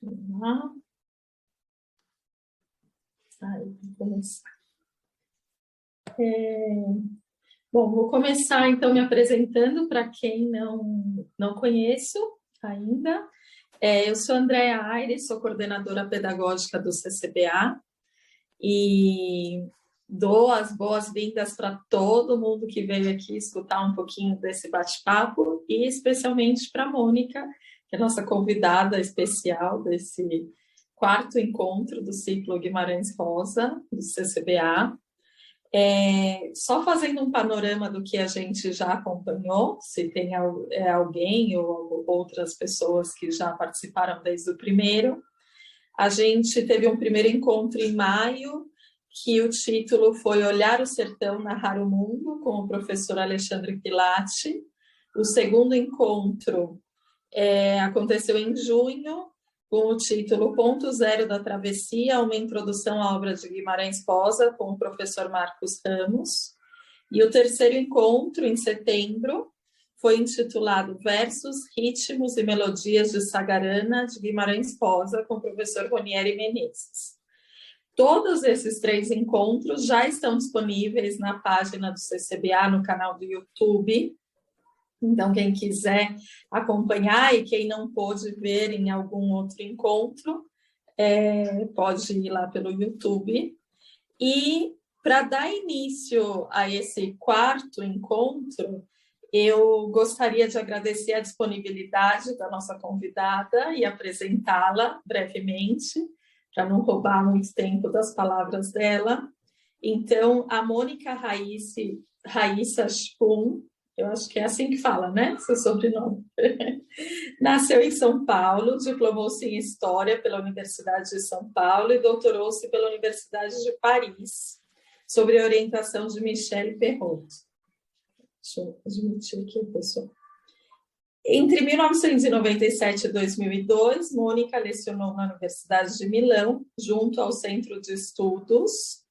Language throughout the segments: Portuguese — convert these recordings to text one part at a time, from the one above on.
Vamos lá. Aí, vou começar. Bom, vou começar então me apresentando para quem não conheço ainda. Eu sou Andréa Aires, sou coordenadora pedagógica do CCBA e dou as boas-vindas para todo mundo que veio aqui escutar um pouquinho desse bate-papo e especialmente para a Mônica, que é nossa convidada especial desse quarto encontro do ciclo Guimarães Rosa, do CCBA. Só fazendo um panorama do que a gente já acompanhou, se tem alguém ou outras pessoas que já participaram desde o primeiro. A gente teve um primeiro encontro em maio, que o título foi Olhar o Sertão, Narrar o Mundo, com o professor Alexandre Pilati. O segundo encontro aconteceu em junho, com o título Ponto Zero da Travessia, uma introdução à obra de Guimarães Rosa, com o professor Marcos Ramos. E o terceiro encontro, em setembro, foi intitulado Versos, Ritmos e Melodias de Sagarana, de Guimarães Rosa, com o professor Ronieri Menezes. Todos esses três encontros já estão disponíveis na página do CCBA, no canal do YouTube. Então, quem quiser acompanhar e quem não pôde ver em algum outro encontro, pode ir lá pelo YouTube. E para dar início a esse quarto encontro, eu gostaria de agradecer a disponibilidade da nossa convidada e apresentá-la brevemente, para não roubar muito tempo das palavras dela. Então, a Mônica Raíssa Spum, eu acho que é assim que fala, né? Seu sobrenome. Nasceu em São Paulo, diplomou-se em História pela Universidade de São Paulo e doutorou-se pela Universidade de Paris, sob a orientação de Michel Perrault. Deixa eu admitir aqui, pessoal. Entre 1997 e 2002, Mônica lecionou na Universidade de Milão, junto ao Centro de Estudos.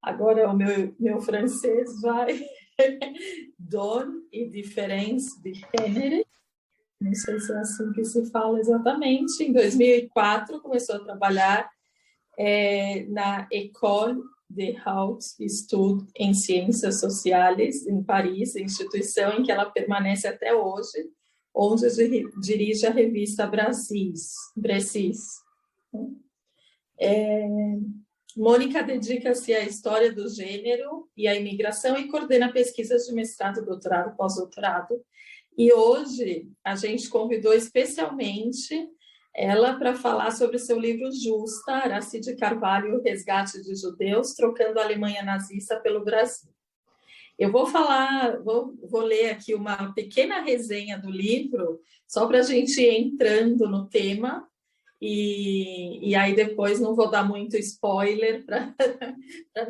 Agora o meu francês vai... Donne e Différence de Género, não sei se é assim que se fala exatamente. Em 2004, começou a trabalhar na École de Haute Études em Ciências Sociais, em Paris, instituição em que ela permanece até hoje, onde dirige a revista Brasis. Mônica dedica-se à história do gênero e à imigração e coordena pesquisas de mestrado, doutorado, pós-doutorado. E hoje a gente convidou especialmente ela para falar sobre o seu livro Justa, Aracide Carvalho, O Resgate de Judeus, trocando a Alemanha nazista pelo Brasil. Eu vou ler aqui uma pequena resenha do livro, só para a gente ir entrando no tema. E aí depois não vou dar muito spoiler para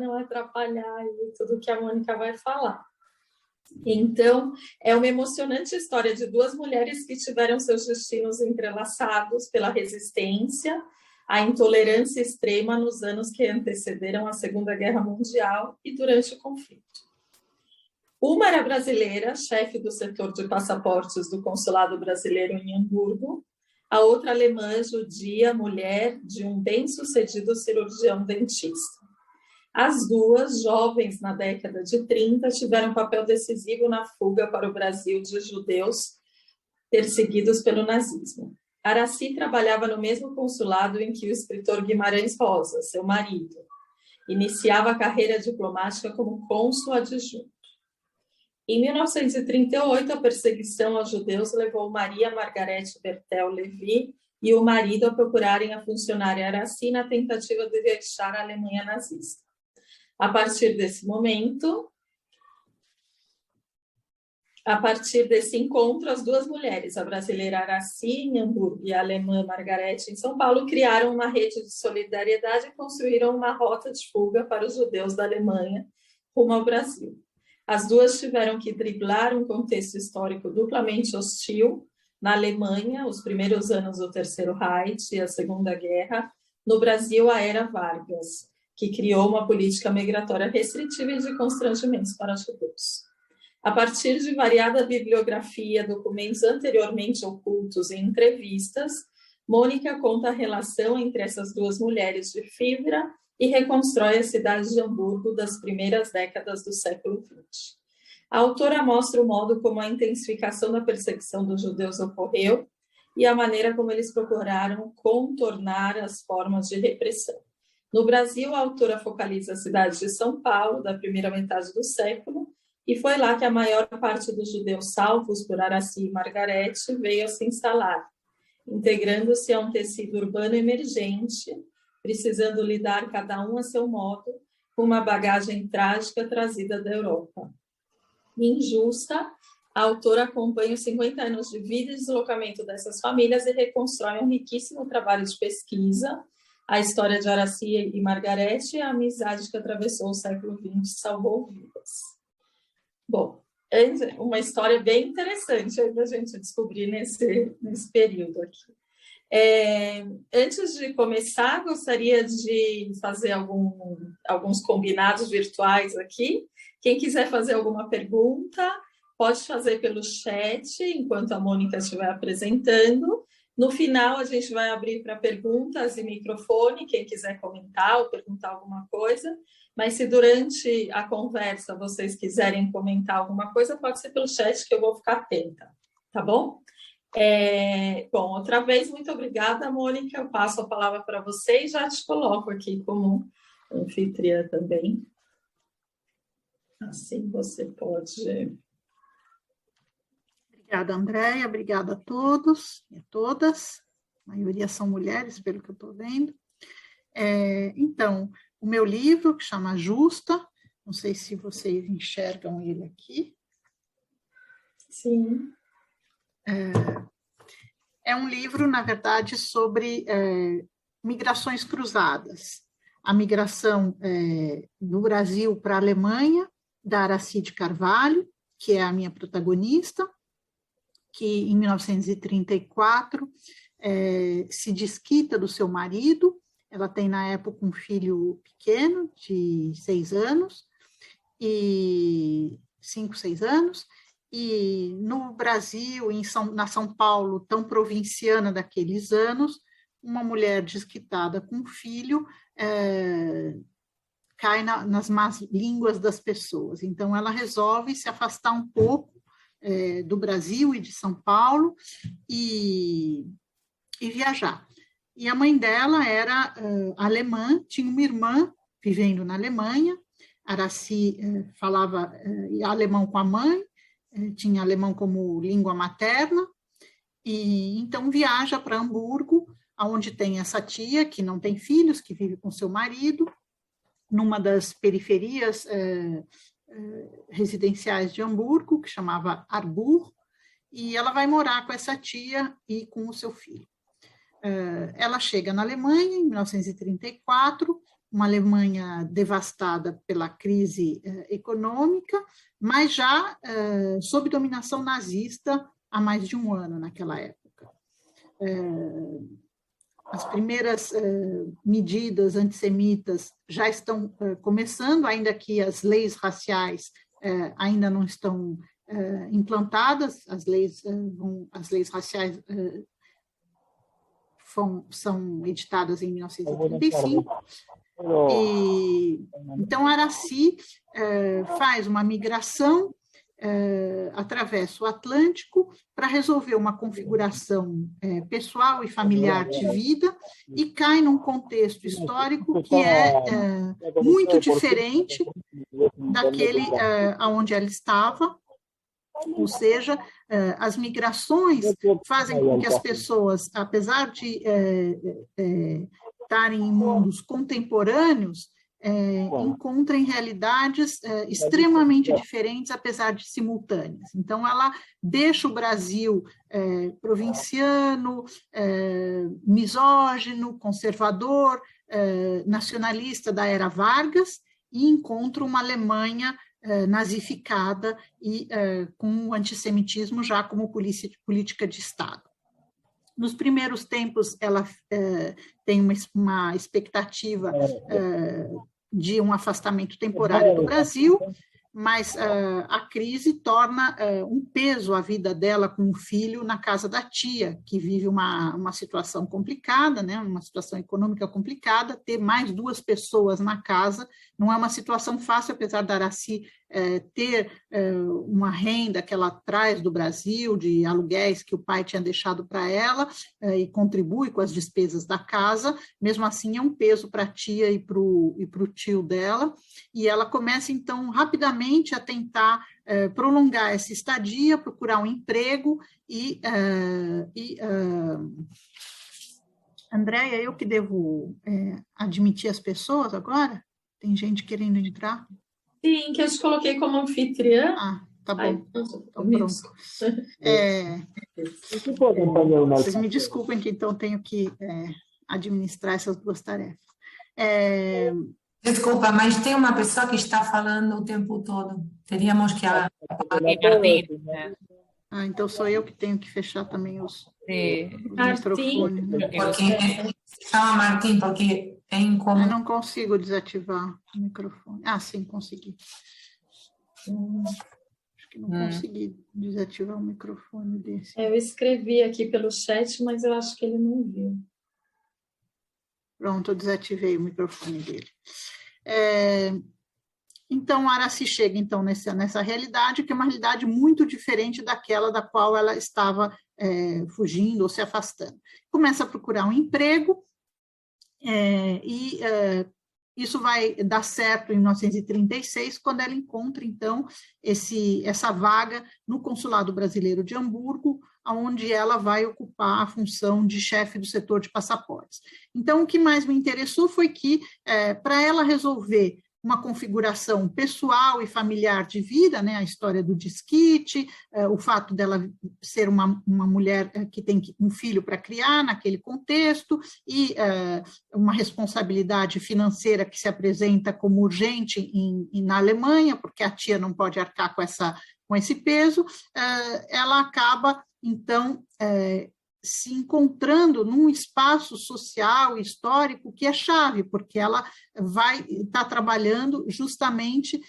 não atrapalhar tudo que a Mônica vai falar. Então, é uma emocionante história de duas mulheres que tiveram seus destinos entrelaçados pela resistência à intolerância extrema nos anos que antecederam a Segunda Guerra Mundial e durante o conflito. Uma era brasileira, chefe do setor de passaportes do Consulado Brasileiro em Hamburgo, a outra alemã, judia, mulher de um bem-sucedido cirurgião dentista. As duas, jovens na década de 30, tiveram papel decisivo na fuga para o Brasil de judeus perseguidos pelo nazismo. Araci trabalhava no mesmo consulado em que o escritor Guimarães Rosa, seu marido, iniciava a carreira diplomática como cônsul adjunto. Em 1938, a perseguição aos judeus levou Maria Margarete Bertel Levi e o marido a procurarem a funcionária Araci na tentativa de deixar a Alemanha nazista. A partir desse encontro, as duas mulheres, a brasileira Araci em Hamburgo e a alemã Margarete em São Paulo, criaram uma rede de solidariedade e construíram uma rota de fuga para os judeus da Alemanha rumo ao Brasil. As duas tiveram que driblar um contexto histórico duplamente hostil na Alemanha, os primeiros anos do Terceiro Reich e a Segunda Guerra, no Brasil, a Era Vargas, que criou uma política migratória restritiva e de constrangimentos para judeus. A partir de variada bibliografia, documentos anteriormente ocultos e entrevistas, Mônica conta a relação entre essas duas mulheres de fibra e reconstrói a cidade de Hamburgo das primeiras décadas do século XX. A autora mostra o modo como a intensificação da perseguição dos judeus ocorreu e a maneira como eles procuraram contornar as formas de repressão. No Brasil, a autora focaliza a cidade de São Paulo, da primeira metade do século, e foi lá que a maior parte dos judeus salvos por Araci e Margarete veio a se instalar, integrando-se a um tecido urbano emergente, precisando lidar cada um a seu modo com uma bagagem trágica trazida da Europa. Injusta, a autora acompanha os 50 anos de vida e deslocamento dessas famílias e reconstrói um riquíssimo trabalho de pesquisa, a história de Araci e Margarete e a amizade que atravessou o século XX e salvou vidas. Bom, uma história bem interessante para a gente descobrir nesse período aqui. Antes de começar, gostaria de fazer alguns combinados virtuais aqui. Quem quiser fazer alguma pergunta, pode fazer pelo chat, enquanto a Mônica estiver apresentando. No final, a gente vai abrir para perguntas e microfone, quem quiser comentar ou perguntar alguma coisa. Mas se durante a conversa vocês quiserem comentar alguma coisa, pode ser pelo chat que eu vou ficar atenta, tá bom? Bom, outra vez, muito obrigada, Mônica. Eu passo a palavra para você e já te coloco aqui como anfitriã também. Assim você pode... Obrigada, Andréia. Obrigada a todos e a todas. A maioria são mulheres, pelo que eu estou vendo. Então, o meu livro, que chama Justa, não sei se vocês enxergam ele aqui. Sim. É um livro, na verdade, sobre migrações cruzadas. A migração do Brasil para a Alemanha, da Araci de Carvalho, que é a minha protagonista, que em 1934 se desquita do seu marido. Ela tem, na época, um filho pequeno, de 6 anos, 5, 6 anos, e no Brasil, na São Paulo, tão provinciana daqueles anos, uma mulher desquitada com um filho cai nas más línguas das pessoas. Então, ela resolve se afastar um pouco do Brasil e de São Paulo e viajar. E a mãe dela era alemã, tinha uma irmã vivendo na Alemanha. Araci falava alemão com a mãe, tinha alemão como língua materna, e então viaja para Hamburgo, onde tem essa tia que não tem filhos, que vive com seu marido, numa das periferias residenciais de Hamburgo, que chamava Arbur, e ela vai morar com essa tia e com o seu filho. Ela chega na Alemanha em 1934, uma Alemanha devastada pela crise econômica, mas já sob dominação nazista há mais de um ano naquela época. As primeiras medidas antissemitas já estão começando, ainda que as leis raciais ainda não estão implantadas, as leis raciais são editadas em 1935, então Araci faz uma migração, atravessa o Atlântico para resolver uma configuração pessoal e familiar de vida e cai num contexto histórico que é muito diferente daquele onde ela estava. Ou seja, as migrações fazem com que as pessoas, apesar de estarem em mundos contemporâneos, encontrem realidades extremamente diferentes, apesar de simultâneas. Então, ela deixa o Brasil provinciano, misógino, conservador, nacionalista da era Vargas, e encontra uma Alemanha nazificada e com o antissemitismo já como política de Estado. Nos primeiros tempos, ela tem uma expectativa de um afastamento temporário do Brasil, mas a crise torna um peso a vida dela com o filho na casa da tia, que vive uma situação complicada, né, uma situação econômica complicada. Ter mais 2 pessoas na casa não é uma situação fácil, apesar da Aracy ter uma renda que ela traz do Brasil, de aluguéis que o pai tinha deixado para ela, e contribui com as despesas da casa. Mesmo assim é um peso para a tia e para o tio dela, e ela começa então rapidamente a tentar prolongar essa estadia, procurar um emprego Andréia, eu que devo admitir as pessoas agora? Tem gente querendo entrar? Sim, que eu te coloquei como anfitriã. Ah, tá bom. Ai, Então, pronto. Vocês me desculpem que então tenho que administrar essas 2 tarefas. Desculpa, mas tem uma pessoa que está falando o tempo todo. Teríamos que apagar. Então sou eu que tenho que fechar também os Martim. microfones. Né? Porque chama Martim, porque é incômodo. Eu não consigo desativar o microfone. Ah, sim, consegui. Acho que não consegui desativar o microfone desse. Eu escrevi aqui pelo chat, mas eu acho que ele não viu. Pronto, eu desativei o microfone dele. Então, a Aracy chega então, nessa realidade, que é uma realidade muito diferente daquela da qual ela estava fugindo ou se afastando. Começa a procurar um emprego, isso vai dar certo em 1936, quando ela encontra, então, essa vaga no Consulado Brasileiro de Hamburgo, onde ela vai ocupar a função de chefe do setor de passaportes. Então, o que mais me interessou foi que, para ela resolver uma configuração pessoal e familiar de vida, né, a história do desquite, o fato dela ser uma mulher que tem um filho para criar naquele contexto, e uma responsabilidade financeira que se apresenta como urgente na Alemanha, porque a tia não pode arcar com esse peso, ela acaba, então, se encontrando num espaço social e histórico que é chave, porque ela vai estar trabalhando justamente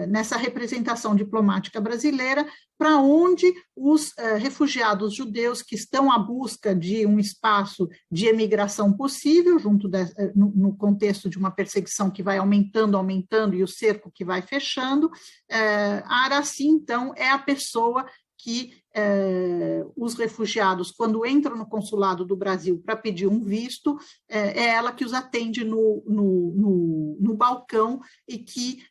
nessa representação diplomática brasileira, para onde os refugiados judeus que estão à busca de um espaço de emigração possível, no contexto de uma perseguição que vai aumentando, e o cerco que vai fechando, a Aracy, então, é a pessoa que os refugiados, quando entram no consulado do Brasil para pedir um visto, é ela que os atende no balcão e que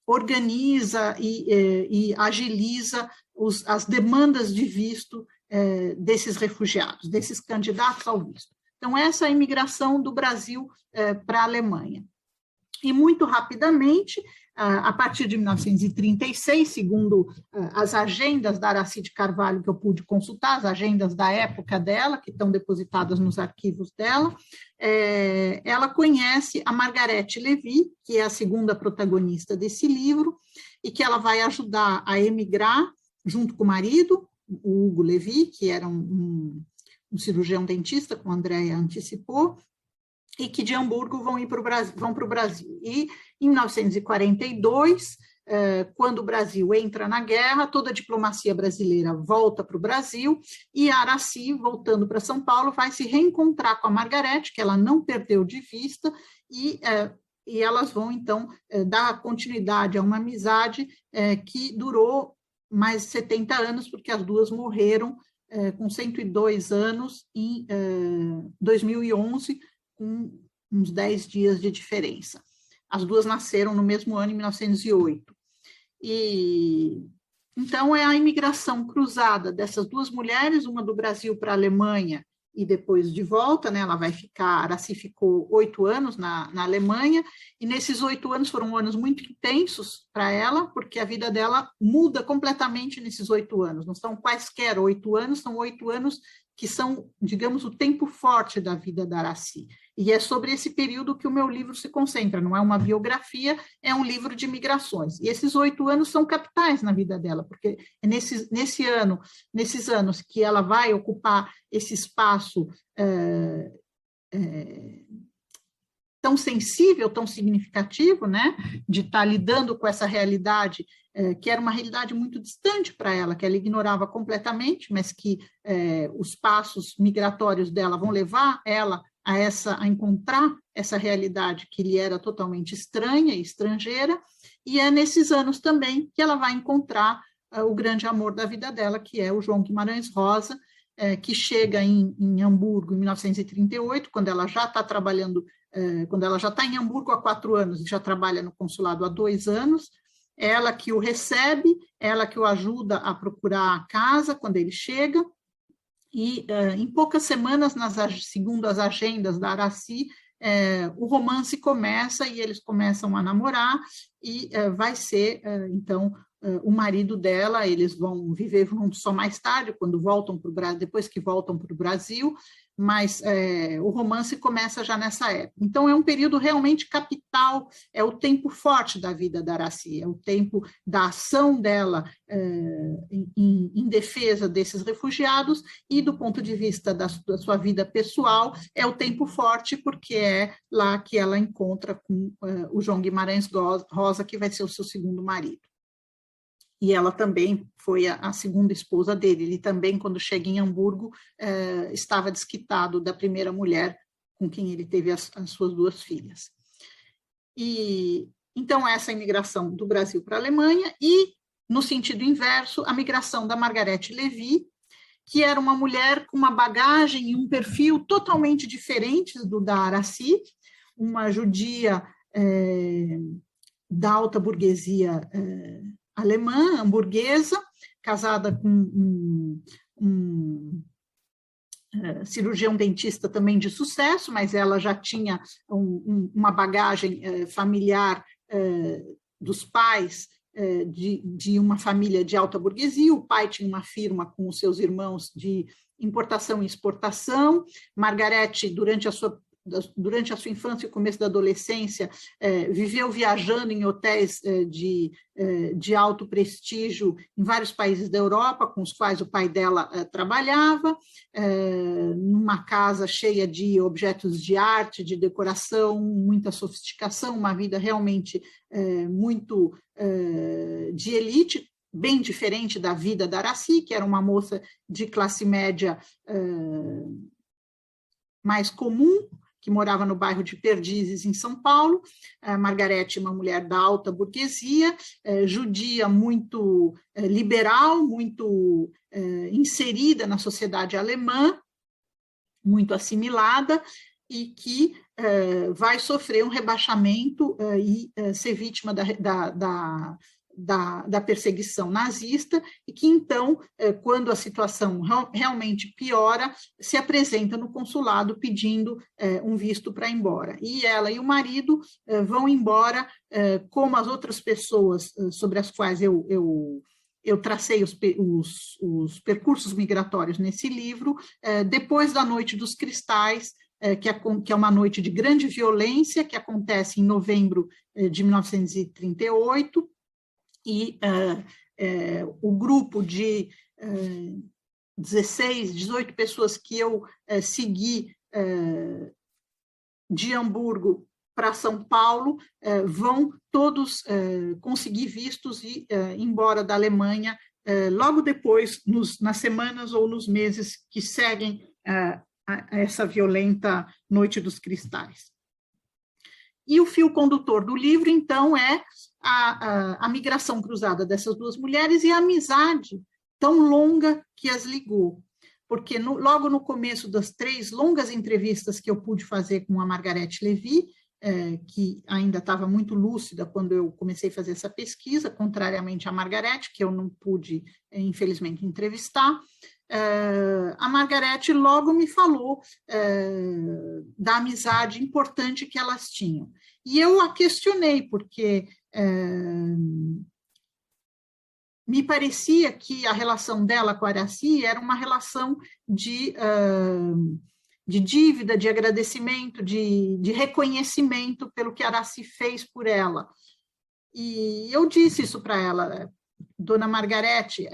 organiza e agiliza as demandas de visto desses refugiados, desses candidatos ao visto. Então, essa é a imigração do Brasil para a Alemanha. E, muito rapidamente, a partir de 1936, segundo as agendas da Aracy de Carvalho que eu pude consultar, as agendas da época dela, que estão depositadas nos arquivos dela, ela conhece a Margarete Lévy, que é a segunda protagonista desse livro, e que ela vai ajudar a emigrar junto com o marido, o Hugo Lévy, que era um cirurgião dentista, como a Andréia antecipou, e que de Hamburgo vão para o Brasil. E, em 1942, quando o Brasil entra na guerra, toda a diplomacia brasileira volta para o Brasil, e a Aracy, voltando para São Paulo, vai se reencontrar com a Margarete, que ela não perdeu de vista, e elas vão, então, dar continuidade a uma amizade que durou mais de 70 anos, porque as duas morreram com 102 anos em 2011, com uns 10 dias de diferença. As duas nasceram no mesmo ano, em 1908. Então, é a imigração cruzada dessas duas mulheres, uma do Brasil para a Alemanha e depois de volta, né? A Aracy ficou 8 anos na Alemanha, e nesses 8 anos foram anos muito intensos para ela, porque a vida dela muda completamente nesses 8 anos. Não são quaisquer 8 anos, são 8 anos que são, digamos, o tempo forte da vida da Aracy. E é sobre esse período que o meu livro se concentra, não é uma biografia, é um livro de migrações. E esses 8 anos são capitais na vida dela, porque é nesses anos que ela vai ocupar esse espaço tão sensível, tão significativo, né, de estar lidando com essa realidade, que era uma realidade muito distante para ela, que ela ignorava completamente, mas que os passos migratórios dela vão levar ela a encontrar essa realidade que lhe era totalmente estranha e estrangeira, e é nesses anos também que ela vai encontrar o grande amor da vida dela, que é o João Guimarães Rosa, que chega em Hamburgo em 1938, quando ela já está trabalhando, quando ela já está em Hamburgo há 4 anos e já trabalha no consulado há 2 anos, ela que o recebe, ela que o ajuda a procurar a casa quando ele chega, e em poucas semanas, segundo as agendas da Aracy, o romance começa e eles começam a namorar, e vai ser, então, o marido dela. Eles vão viver juntos só mais tarde, quando voltam para o Brasil, depois que voltam para o Brasil, mas o romance começa já nessa época. Então, é um período realmente capital, é o tempo forte da vida da Aracy, é o tempo da ação dela em defesa desses refugiados, e do ponto de vista da sua vida pessoal, é o tempo forte, porque é lá que ela encontra com o João Guimarães Rosa, que vai ser o seu segundo marido. E ela também foi a segunda esposa dele. Ele também, quando chega em Hamburgo, estava desquitado da primeira mulher com quem ele teve as suas 2 filhas. E então, essa imigração do Brasil para a Alemanha, e, no sentido inverso, a migração da Margarete Lévy, que era uma mulher com uma bagagem e um perfil totalmente diferentes do da Aracy, uma judia da alta burguesia alemã, hamburguesa, casada com um cirurgião dentista também de sucesso, mas ela já tinha uma bagagem familiar dos pais, de uma família de alta burguesia. O pai tinha uma firma com os seus irmãos de importação e exportação. Margarete, durante a sua infância e começo da adolescência, viveu viajando em hotéis de alto prestígio em vários países da Europa, com os quais o pai dela trabalhava, numa casa cheia de objetos de arte, de decoração, muita sofisticação, uma vida realmente muito de elite, bem diferente da vida da Aracy, que era uma moça de classe média mais comum, que morava no bairro de Perdizes, em São Paulo. A Margarete, uma mulher da alta burguesia, judia, muito liberal, muito inserida na sociedade alemã, muito assimilada, e que vai sofrer um rebaixamento e ser vítima da perseguição nazista, e que, então, quando a situação realmente piora, se apresenta no consulado pedindo um visto para ir embora. E ela e o marido vão embora, como as outras pessoas sobre as quais eu tracei os percursos migratórios nesse livro, depois da Noite dos Cristais, que é uma noite de grande violência, que acontece em novembro de 1938, e o grupo de 18 pessoas que eu segui de Hamburgo para São Paulo vão todos conseguir vistos e ir embora da Alemanha logo depois, nas semanas ou nos meses que seguem a essa violenta Noite dos Cristais. E o fio condutor do livro, então, é a migração cruzada dessas 2 mulheres e a amizade tão longa que as ligou. Porque logo no começo das 3 longas entrevistas que eu pude fazer com a Margarete Lévy, que ainda estava muito lúcida quando eu comecei a fazer essa pesquisa, contrariamente à Margarete, que eu não pude, infelizmente, entrevistar, a Margarete logo me falou da amizade importante que elas tinham. E eu a questionei, porque me parecia que a relação dela com a Aracy era uma relação de dívida, de agradecimento, de reconhecimento pelo que a Aracy fez por ela. E eu disse isso para ela: Dona Margarete,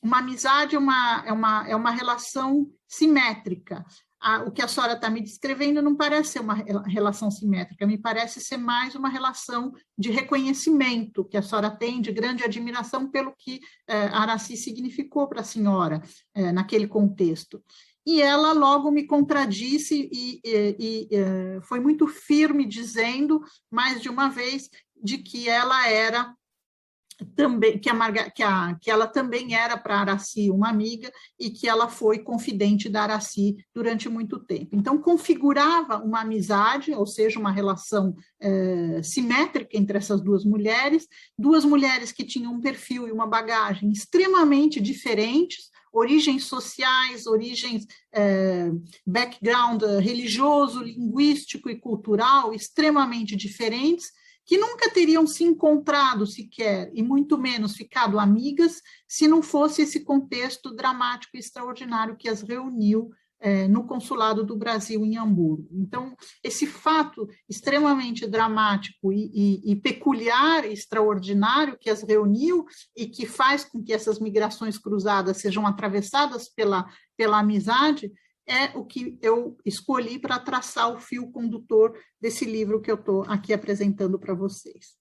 uma amizade é uma relação simétrica. o que a senhora está me descrevendo não parece ser uma relação simétrica, me parece ser mais uma relação de reconhecimento que a senhora tem, de grande admiração pelo que Araci significou para a senhora naquele contexto. E ela logo me contradisse e foi muito firme, dizendo, mais de uma vez, de que ela era também, que ela também era para Araci uma amiga e que ela foi confidente da Araci durante muito tempo. Então, configurava uma amizade, ou seja, uma relação simétrica entre essas duas mulheres que tinham um perfil e uma bagagem extremamente diferentes, origens sociais, origens, background religioso, linguístico e cultural extremamente diferentes, que nunca teriam se encontrado sequer, e muito menos ficado amigas, se não fosse esse contexto dramático e extraordinário que as reuniu no Consulado do Brasil em Hamburgo. Então, esse fato extremamente dramático e peculiar, extraordinário, que as reuniu e que faz com que essas migrações cruzadas sejam atravessadas pela amizade, é o que eu escolhi para traçar o fio condutor desse livro que eu estou aqui apresentando para vocês.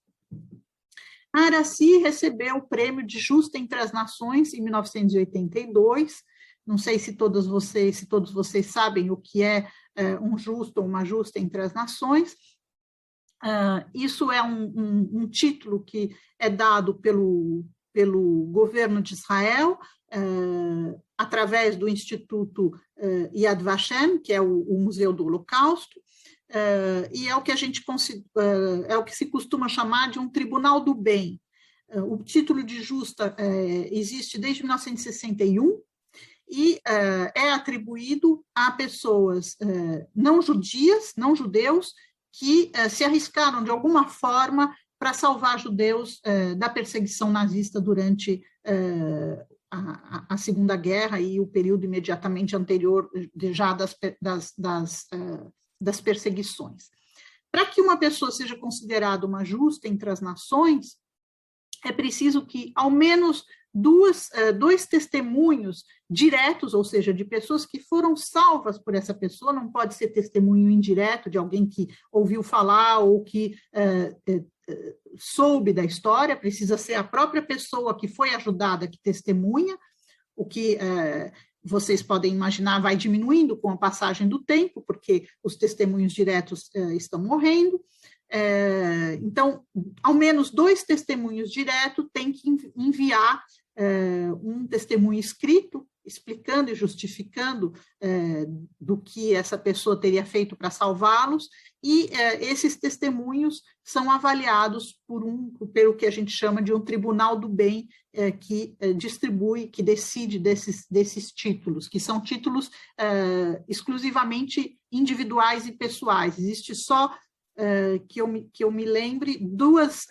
A Araci recebeu o Prêmio de Justa entre as Nações em 1982. Não sei se todos vocês sabem o que é um justo ou uma justa entre as nações. Isso é um título que é dado pelo governo de Israel, através do Instituto Yad Vashem, que é o Museu do Holocausto, e é o que é o que se costuma chamar de um tribunal do bem. O título de justa existe desde 1961 e é atribuído a pessoas não judias, não judeus, que se arriscaram de alguma forma para salvar judeus da perseguição nazista durante a Segunda Guerra e o período imediatamente anterior já das perseguições. Para que uma pessoa seja considerada uma justa entre as nações, é preciso que, ao menos, dois testemunhos diretos, ou seja, de pessoas que foram salvas por essa pessoa, não pode ser testemunho indireto de alguém que ouviu falar ou que soube da história, precisa ser a própria pessoa que foi ajudada que testemunha, o que vocês podem imaginar vai diminuindo com a passagem do tempo, porque os testemunhos diretos estão morrendo. Então, ao menos 2 testemunhos diretos têm que enviar um testemunho escrito, explicando e justificando do que essa pessoa teria feito para salvá-los, e esses testemunhos são avaliados pelo que a gente chama de um tribunal do bem, que distribui, que decide desses títulos, que são títulos exclusivamente individuais e pessoais. Existe só que eu me lembre duas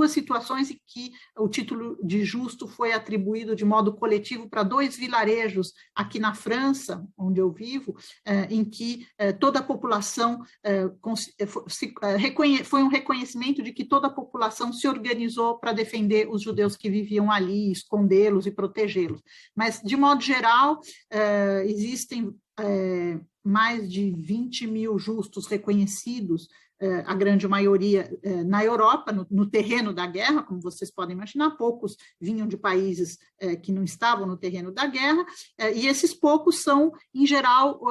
situações em que o título de justo foi atribuído de modo coletivo para 2 vilarejos aqui na França, onde eu vivo, em que toda a população foi um reconhecimento de que toda a população se organizou para defender os judeus que viviam ali, escondê-los e protegê-los. Mas, de modo geral, existem mais de 20 mil justos reconhecidos, a grande maioria na Europa, no terreno da guerra, como vocês podem imaginar, poucos vinham de países que não estavam no terreno da guerra, e esses poucos são, em geral,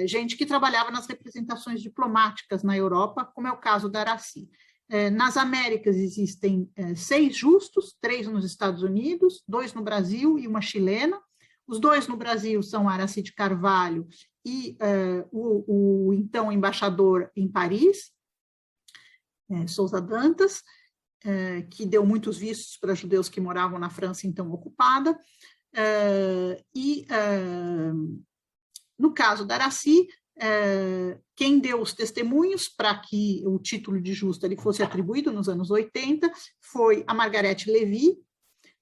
gente que trabalhava nas representações diplomáticas na Europa, como é o caso da Araci. Nas Américas existem 6 justos, 3 nos Estados Unidos, 2 no Brasil e uma chilena. Os 2 no Brasil são Araci de Carvalho e o então embaixador em Paris, Souza Dantas, que deu muitos vistos para judeus que moravam na França então ocupada. No caso da Araci, quem deu os testemunhos para que o título de justa lhe fosse atribuído nos anos 80 foi a Margarete Lévy.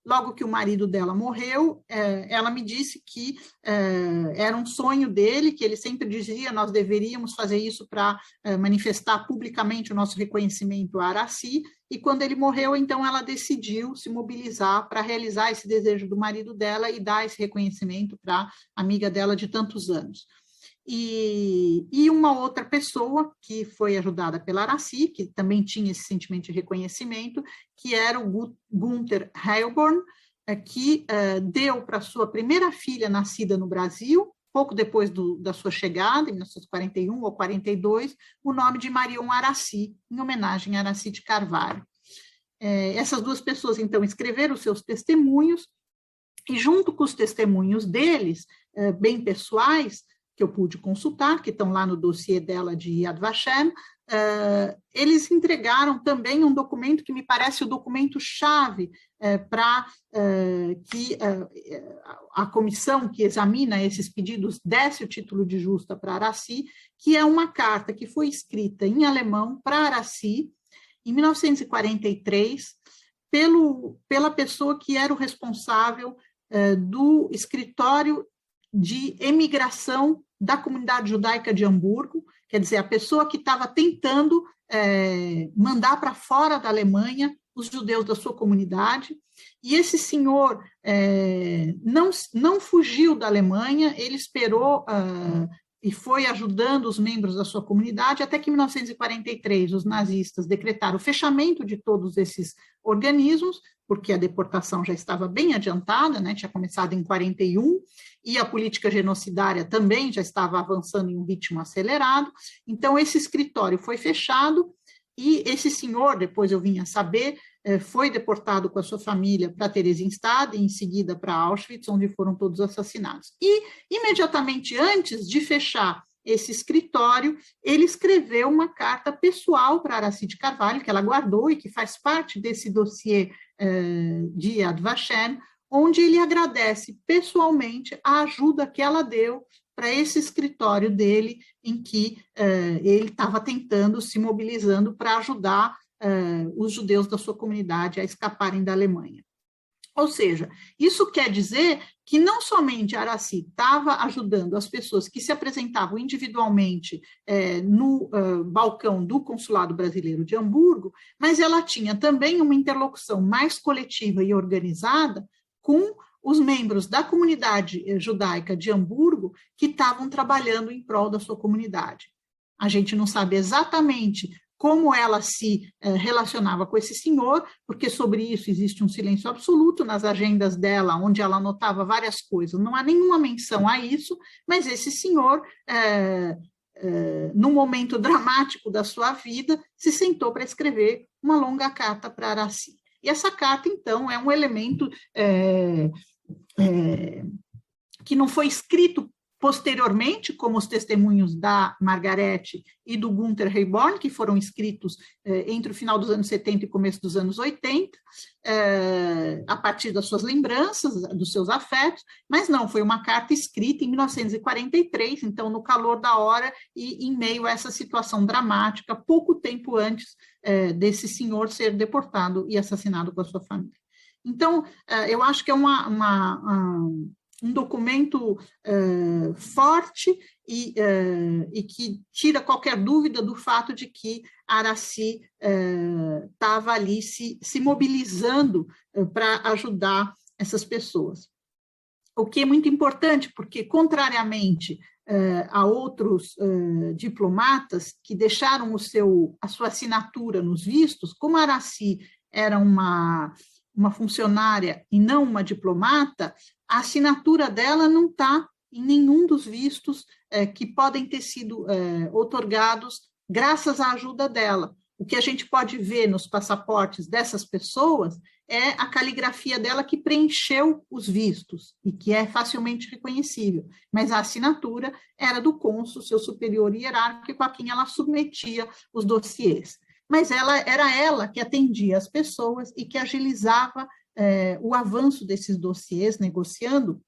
Logo que o marido dela morreu, ela me disse que era um sonho dele, que ele sempre dizia, nós deveríamos fazer isso para manifestar publicamente o nosso reconhecimento a Araci, e quando ele morreu, então ela decidiu se mobilizar para realizar esse desejo do marido dela e dar esse reconhecimento para a amiga dela de tantos anos. e uma outra pessoa que foi ajudada pela Aracy, que também tinha esse sentimento de reconhecimento, que era o Gunther Heilborn, que deu para sua primeira filha nascida no Brasil, pouco depois da sua chegada, em 1941 ou 42, o nome de Marion Aracy, em homenagem a Aracy de Carvalho. Essas duas pessoas, então, escreveram seus testemunhos, e junto com os testemunhos deles, bem pessoais, que eu pude consultar, que estão lá no dossiê dela de Yad Vashem, eles entregaram também um documento que me parece o documento-chave para que a comissão que examina esses pedidos desse o título de justa para Aracy, que é uma carta que foi escrita em alemão para Aracy, em 1943, pela pessoa que era o responsável do escritório de emigração da comunidade judaica de Hamburgo, quer dizer, a pessoa que estava tentando mandar para fora da Alemanha os judeus da sua comunidade, e esse senhor não fugiu da Alemanha, ele esperou e foi ajudando os membros da sua comunidade, até que em 1943 os nazistas decretaram o fechamento de todos esses organismos, porque a deportação já estava bem adiantada, né, tinha começado em 41, e a política genocidária também já estava avançando em um ritmo acelerado. Então, esse escritório foi fechado, e esse senhor, depois eu vim a saber, foi deportado com a sua família para Theresienstadt e em seguida para Auschwitz, onde foram todos assassinados. E, imediatamente antes de fechar esse escritório, ele escreveu uma carta pessoal para Aracy de Carvalho, que ela guardou e que faz parte desse dossiê de Yad Vashem, onde ele agradece pessoalmente a ajuda que ela deu para esse escritório dele, em que ele estava tentando, se mobilizando para ajudar os judeus da sua comunidade a escaparem da Alemanha. Ou seja, isso quer dizer que não somente a Aracy estava ajudando as pessoas que se apresentavam individualmente no balcão do Consulado Brasileiro de Hamburgo, mas ela tinha também uma interlocução mais coletiva e organizada com os membros da comunidade judaica de Hamburgo que estavam trabalhando em prol da sua comunidade. A gente não sabe exatamente como ela se relacionava com esse senhor, porque sobre isso existe um silêncio absoluto nas agendas dela, onde ela anotava várias coisas, não há nenhuma menção a isso, mas esse senhor, num momento dramático da sua vida, se sentou para escrever uma longa carta para Aracy. E essa carta, então, é um elemento que não foi escrito posteriormente, como os testemunhos da Margarete e do Gunther Heilborn, que foram escritos entre o final dos anos 70 e começo dos anos 80, a partir das suas lembranças, dos seus afetos, mas não, foi uma carta escrita em 1943, então no calor da hora e em meio a essa situação dramática, pouco tempo antes desse senhor ser deportado e assassinado com a sua família. Então, eu acho que é um documento forte e que tira qualquer dúvida do fato de que Aracy estava ali se mobilizando para ajudar essas pessoas. O que é muito importante, porque, contrariamente a outros diplomatas que deixaram a sua assinatura nos vistos, como Aracy era uma funcionária e não uma diplomata, a assinatura dela não está em nenhum dos vistos que podem ter sido outorgados graças à ajuda dela. O que a gente pode ver nos passaportes dessas pessoas é a caligrafia dela que preencheu os vistos e que é facilmente reconhecível, mas a assinatura era do cônsul, seu superior hierárquico, a quem ela submetia os dossiês. Mas era ela que atendia as pessoas e que agilizava o avanço desses dossiês, negociando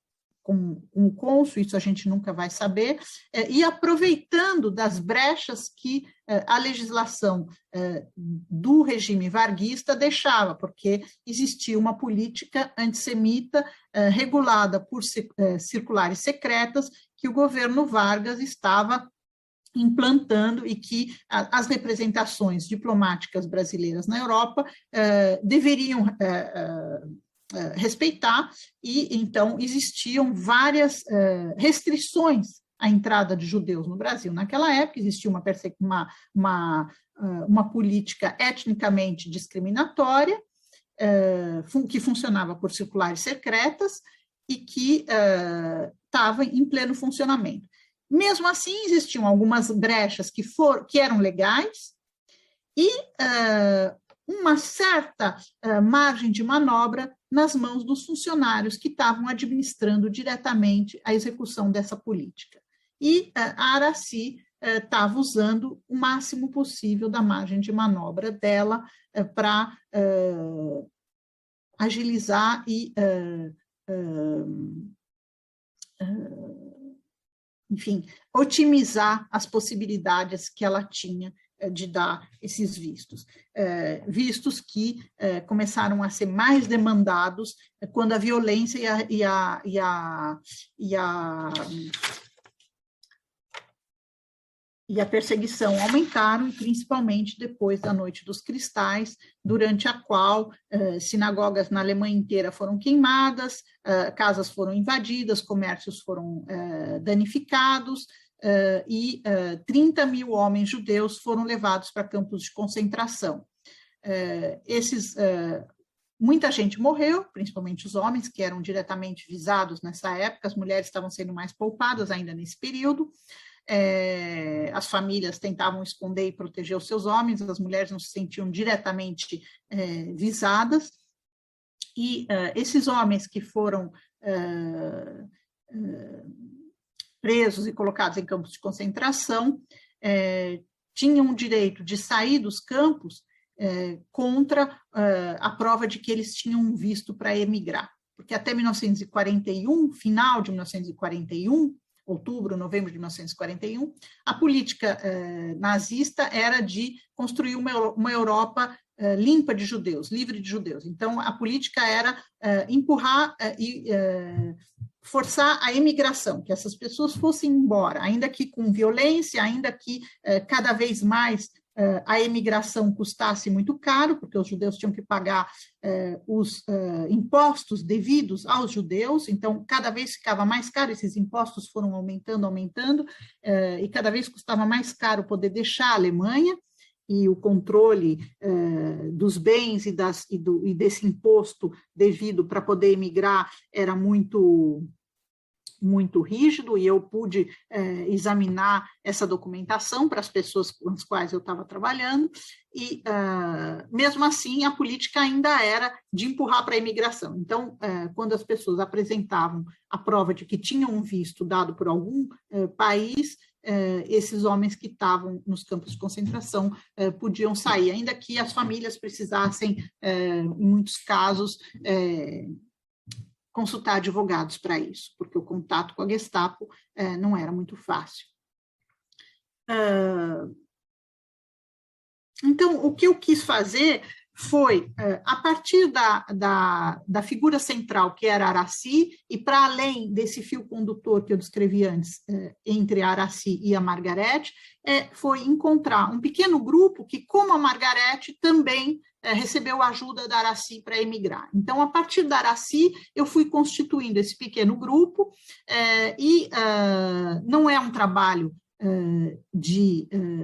com o cônsul, isso a gente nunca vai saber, e aproveitando das brechas que a legislação do regime varguista deixava, porque existia uma política antissemita regulada por circulares secretas que o governo Vargas estava implantando e que as representações diplomáticas brasileiras na Europa deveriam respeitar, e então existiam várias restrições a entrada de judeus no Brasil. Naquela época existia uma política etnicamente discriminatória, que funcionava por circulares secretas e que estava em pleno funcionamento. Mesmo assim, existiam algumas brechas que eram legais e uma certa margem de manobra nas mãos dos funcionários que estavam administrando diretamente a execução dessa política. E a Aracy estava usando o máximo possível da margem de manobra dela para agilizar e, enfim, otimizar as possibilidades que ela tinha de dar esses vistos. Vistos que começaram a ser mais demandados quando a violência e a perseguição aumentaram, e principalmente depois da Noite dos Cristais, durante a qual sinagogas na Alemanha inteira foram queimadas, casas foram invadidas, comércios foram danificados, e 30 mil homens judeus foram levados para campos de concentração. Muita gente morreu, principalmente os homens, que eram diretamente visados nessa época, as mulheres estavam sendo mais poupadas ainda nesse período. As famílias tentavam esconder e proteger os seus homens, as mulheres não se sentiam diretamente visadas, e esses homens que foram presos e colocados em campos de concentração tinham o direito de sair dos campos contra a prova de que eles tinham um visto para emigrar, porque até 1941, final de 1941, outubro, novembro de 1941, a política nazista era de construir uma Europa limpa de judeus, livre de judeus. Então, a política era empurrar e forçar a emigração, que essas pessoas fossem embora, ainda que com violência, ainda que cada vez mais a emigração custasse muito caro, porque os judeus tinham que pagar os impostos devidos aos judeus, então cada vez ficava mais caro, esses impostos foram aumentando, e cada vez custava mais caro poder deixar a Alemanha, e o controle dos bens e desse imposto devido para poder emigrar era muito rígido, e eu pude examinar essa documentação para as pessoas com as quais eu estava trabalhando, e mesmo assim a política ainda era de empurrar para a imigração. Então, quando as pessoas apresentavam a prova de que tinham um visto dado por algum país, esses homens que estavam nos campos de concentração podiam sair, ainda que as famílias precisassem, em muitos casos, consultar advogados para isso, porque o contato com a Gestapo não era muito fácil. Então, o que eu quis fazer foi, a partir da figura central, que era Aracy, e para além desse fio condutor que eu descrevi antes, entre a Aracy e a Margarete, foi encontrar um pequeno grupo que, como a Margarete, também recebeu ajuda da Aracy para emigrar. Então, a partir da Aracy, eu fui constituindo esse pequeno grupo, e não é um trabalho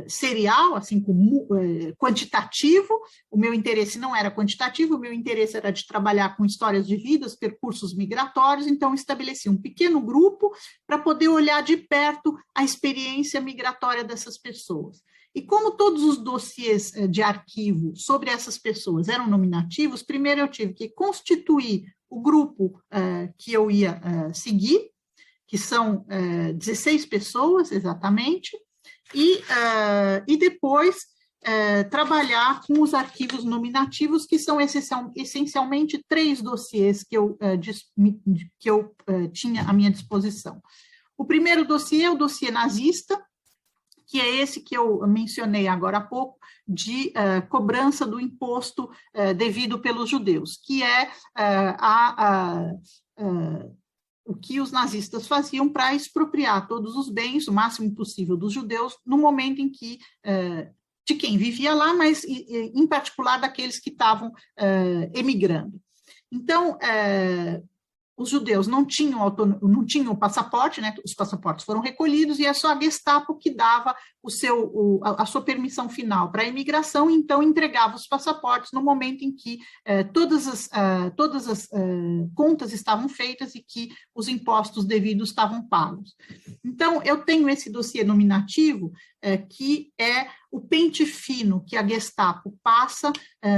serial, assim, como quantitativo. O meu interesse não era quantitativo, o meu interesse era de trabalhar com histórias de vidas, percursos migratórios, então estabeleci um pequeno grupo para poder olhar de perto a experiência migratória dessas pessoas. E como todos os dossiês de arquivo sobre essas pessoas eram nominativos, primeiro eu tive que constituir o grupo que eu ia seguir, que são 16 pessoas, exatamente, e depois trabalhar com os arquivos nominativos, que são essencialmente 3 dossiês que eu tinha à minha disposição. O primeiro dossiê é o dossiê nazista, que é esse que eu mencionei agora há pouco, de cobrança do imposto devido pelos judeus, que é o que os nazistas faziam para expropriar todos os bens, o máximo possível, dos judeus, no momento em que, de quem vivia lá, mas, em particular, daqueles que estavam emigrando. Então, os judeus não tinham passaporte, né? Os passaportes foram recolhidos e é só a Gestapo que dava a sua permissão final para a imigração, então entregava os passaportes no momento em que todas as contas estavam feitas e que os impostos devidos estavam pagos. Então, eu tenho esse dossiê nominativo, que é o pente fino que a Gestapo passa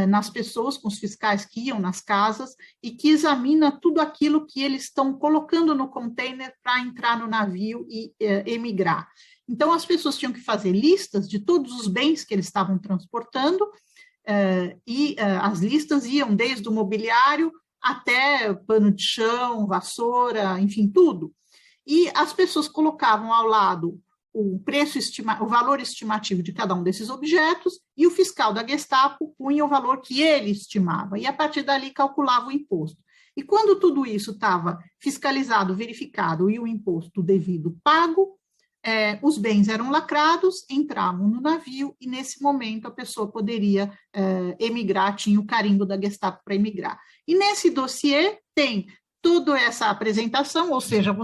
nas pessoas, com os fiscais que iam nas casas, e que examina tudo aquilo que eles estão colocando no container para entrar no navio e emigrar. Então, as pessoas tinham que fazer listas de todos os bens que eles estavam transportando, e as listas iam desde o mobiliário até pano de chão, vassoura, enfim, tudo. E as pessoas colocavam ao lado o valor estimativo de cada um desses objetos, e o fiscal da Gestapo punha o valor que ele estimava, e a partir dali calculava o imposto. E quando tudo isso estava fiscalizado, verificado e o imposto devido pago, os bens eram lacrados, entravam no navio, e nesse momento a pessoa poderia emigrar, tinha o carimbo da Gestapo para emigrar. E nesse dossiê tem toda essa apresentação, ou seja,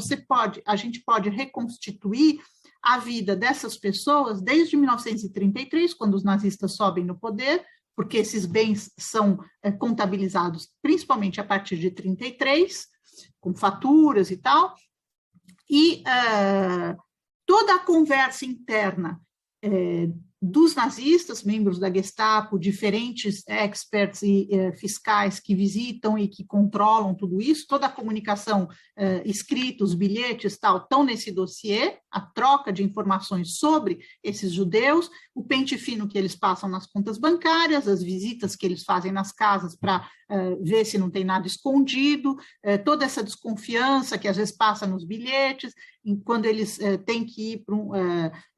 a gente pode reconstituir a vida dessas pessoas desde 1933, quando os nazistas sobem no poder, porque esses bens são contabilizados principalmente a partir de 33, com faturas e tal, e toda a conversa interna dos nazistas, membros da Gestapo, diferentes experts e fiscais que visitam e que controlam tudo isso, toda a comunicação escrita, os bilhetes, tal, estão nesse dossiê, a troca de informações sobre esses judeus, o pente fino que eles passam nas contas bancárias, as visitas que eles fazem nas casas para ver se não tem nada escondido, toda essa desconfiança que às vezes passa nos bilhetes, quando eles têm que ir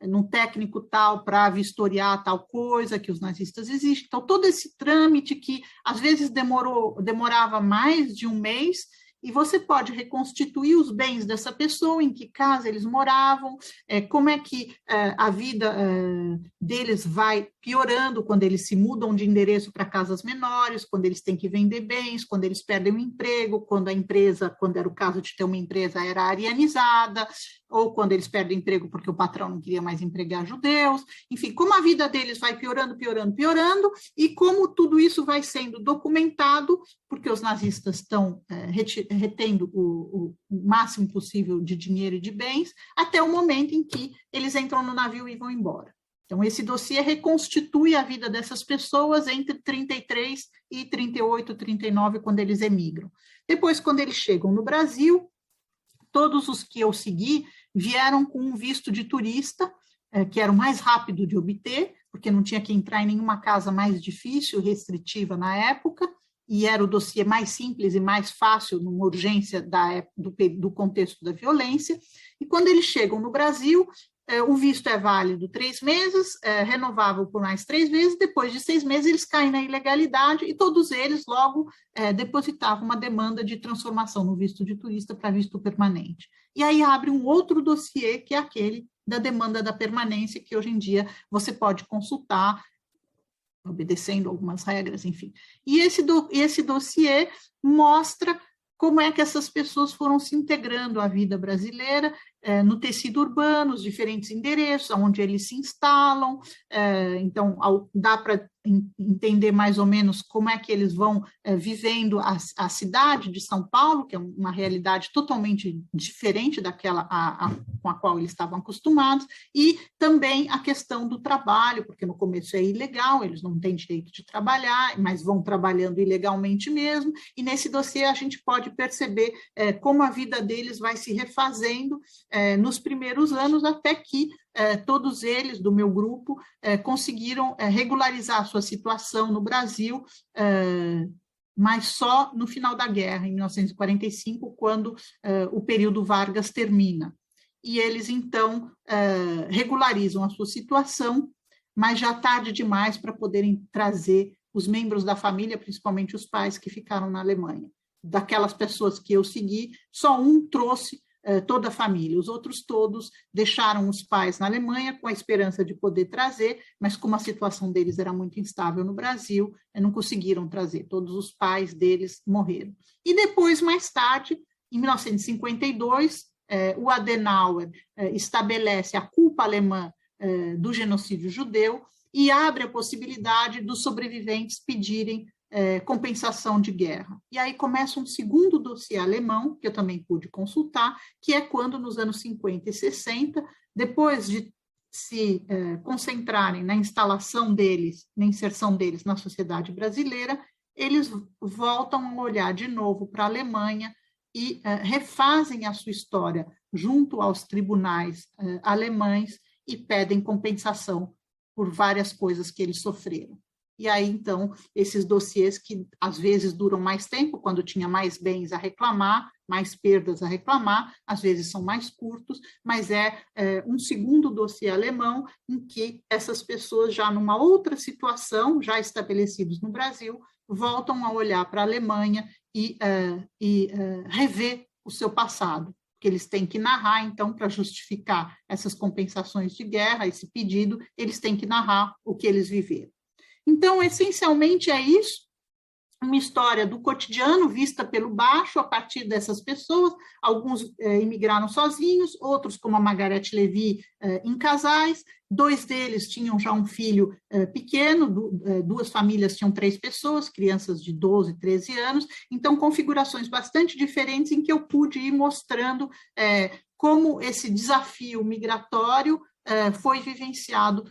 num técnico tal para vistoriar tal coisa que os nazistas existem. Então, todo esse trâmite que às vezes demorava mais de um mês, e você pode reconstituir os bens dessa pessoa, em que casa eles moravam, como é que a vida deles vai piorando quando eles se mudam de endereço para casas menores, quando eles têm que vender bens, quando eles perdem o emprego, quando a empresa, quando era o caso de ter uma empresa, era arianizada, ou quando eles perdem o emprego porque o patrão não queria mais empregar judeus, enfim, como a vida deles vai piorando, e como tudo isso vai sendo documentado, porque os nazistas estão retendo o máximo possível de dinheiro e de bens, até o momento em que eles entram no navio e vão embora. Então, esse dossiê reconstitui a vida dessas pessoas entre 33 e 38, 39, quando eles emigram. Depois, quando eles chegam no Brasil, todos os que eu segui vieram com um visto de turista, que era o mais rápido de obter, porque não tinha que entrar em nenhuma casa mais difícil, restritiva na época, e era o dossiê mais simples e mais fácil numa urgência do contexto da violência. E quando eles chegam no Brasil, o visto é válido 3 meses, renovável por mais 3 vezes, depois de 6 meses eles caem na ilegalidade, e todos eles logo depositavam uma demanda de transformação no visto de turista para visto permanente. E aí abre um outro dossiê, que é aquele da demanda da permanência, que hoje em dia você pode consultar, obedecendo algumas regras, enfim. E esse dossiê mostra como é que essas pessoas foram se integrando à vida brasileira, no tecido urbano, os diferentes endereços, onde eles se instalam, então dá para entender mais ou menos como é que eles vão vivendo a cidade de São Paulo, que é uma realidade totalmente diferente daquela com a qual eles estavam acostumados, e também a questão do trabalho, porque no começo é ilegal, eles não têm direito de trabalhar, mas vão trabalhando ilegalmente mesmo, e nesse dossiê a gente pode perceber como a vida deles vai se refazendo nos primeiros anos, até que todos eles, do meu grupo, conseguiram regularizar a sua situação no Brasil, mas só no final da guerra, em 1945, quando o período Vargas termina. E eles, então, regularizam a sua situação, mas já tarde demais para poderem trazer os membros da família, principalmente os pais que ficaram na Alemanha. Daquelas pessoas que eu segui, só um trouxe toda a família, os outros todos deixaram os pais na Alemanha com a esperança de poder trazer, mas como a situação deles era muito instável no Brasil, não conseguiram trazer, todos os pais deles morreram. E depois, mais tarde, Em 1952, o Adenauer estabelece a culpa alemã do genocídio judeu e abre a possibilidade dos sobreviventes pedirem compensação de guerra. E aí começa um segundo dossiê alemão, que eu também pude consultar, que é quando, nos anos 50 e 60, depois de se concentrarem na instalação deles, na inserção deles na sociedade brasileira, eles voltam a olhar de novo para a Alemanha e refazem a sua história junto aos tribunais alemães e pedem compensação por várias coisas que eles sofreram. E aí, então, esses dossiês que às vezes duram mais tempo, quando tinha mais bens a reclamar, mais perdas a reclamar, às vezes são mais curtos, mas é um segundo dossiê alemão em que essas pessoas, já numa outra situação, já estabelecidos no Brasil, voltam a olhar para a Alemanha e rever o seu passado, que eles têm que narrar, então, para justificar essas compensações de guerra, esse pedido, eles têm que narrar o que eles viveram. Então, essencialmente é isso, uma história do cotidiano vista pelo baixo, a partir dessas pessoas. Alguns imigraram sozinhos, outros, como a Margarete Lévy, em casais. 2 deles tinham já um filho pequeno, 2 famílias tinham 3 pessoas, crianças de 12, 13 anos, então configurações bastante diferentes em que eu pude ir mostrando como esse desafio migratório foi vivenciado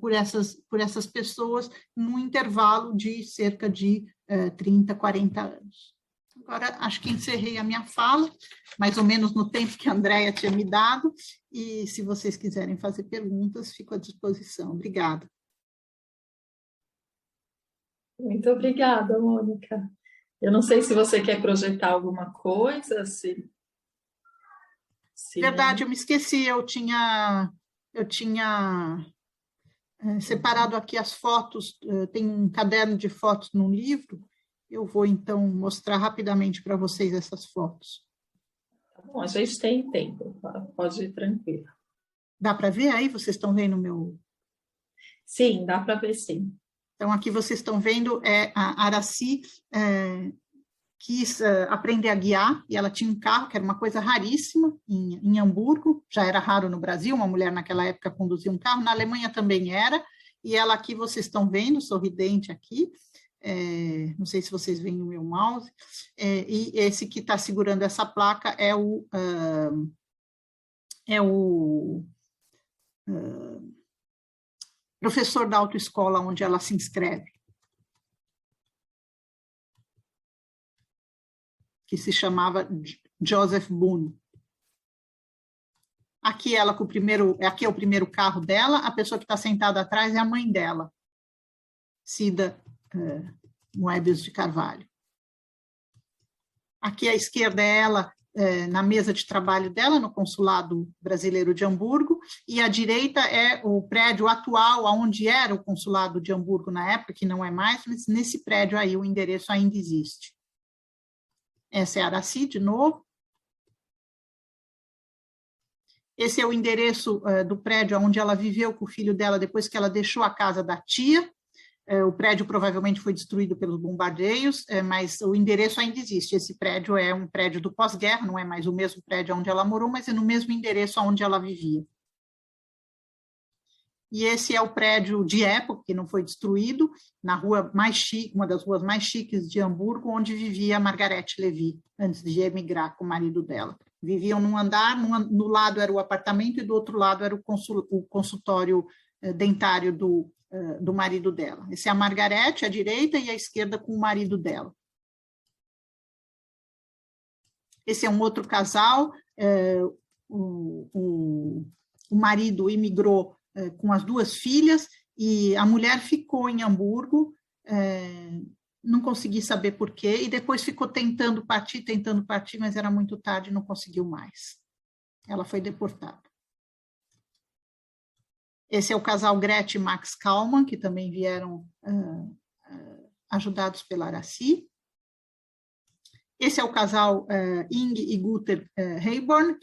por essas pessoas num intervalo de cerca de 30, 40 anos. Agora, acho que encerrei a minha fala, mais ou menos no tempo que a Andréia tinha me dado, e se vocês quiserem fazer perguntas, fico à disposição. Obrigada. Muito obrigada, Mônica. Eu não sei se você quer projetar alguma coisa, Verdade, eu me esqueci, eu tinha separado aqui as fotos, tem um caderno de fotos no livro, eu vou, então, mostrar rapidamente para vocês essas fotos. Tá bom, a gente tem tempo, pode ir tranquilo. Dá para ver aí? Vocês estão vendo o meu... Sim, dá para ver, sim. Então, aqui vocês estão vendo a Aracy quis aprender a guiar, e ela tinha um carro, que era uma coisa raríssima, em Hamburgo, já era raro no Brasil, uma mulher naquela época conduzia um carro, na Alemanha também era, e ela aqui vocês estão vendo, sorridente aqui, não sei se vocês veem o meu mouse, e esse que está segurando essa placa é o professor da autoescola onde ela se inscreve, que se chamava Joseph Boone. Aqui ela com aqui é o primeiro carro dela, a pessoa que está sentada atrás é a mãe dela, Cida Moebius de Carvalho. Aqui à esquerda é ela na mesa de trabalho dela, no Consulado Brasileiro de Hamburgo, e à direita é o prédio atual, onde era o Consulado de Hamburgo na época, que não é mais, mas nesse prédio aí o endereço ainda existe. Essa é a Aracy, de novo. Esse é o endereço do prédio onde ela viveu com o filho dela depois que ela deixou a casa da tia. O prédio provavelmente foi destruído pelos bombardeios, mas o endereço ainda existe. Esse prédio é um prédio do pós-guerra, não é mais o mesmo prédio onde ela morou, mas é no mesmo endereço onde ela vivia. E esse é o prédio de época, que não foi destruído, na rua mais chique, uma das ruas mais chiques de Hamburgo, onde vivia a Margarete Lévy, antes de emigrar com o marido dela. Viviam num andar, no lado era o apartamento e do outro lado era o consultório dentário do marido dela. Esse é a Margarete, à direita, e à esquerda com o marido dela. Esse é um outro casal, o marido imigrou com as 2 filhas, e a mulher ficou em Hamburgo, não consegui saber por quê, e depois ficou tentando partir, mas era muito tarde, não conseguiu mais. Ela foi deportada. Esse é o casal Grete e Max Kalman, que também vieram ajudados pela Aracy. Esse é o casal Ing e Gunther Heiborn,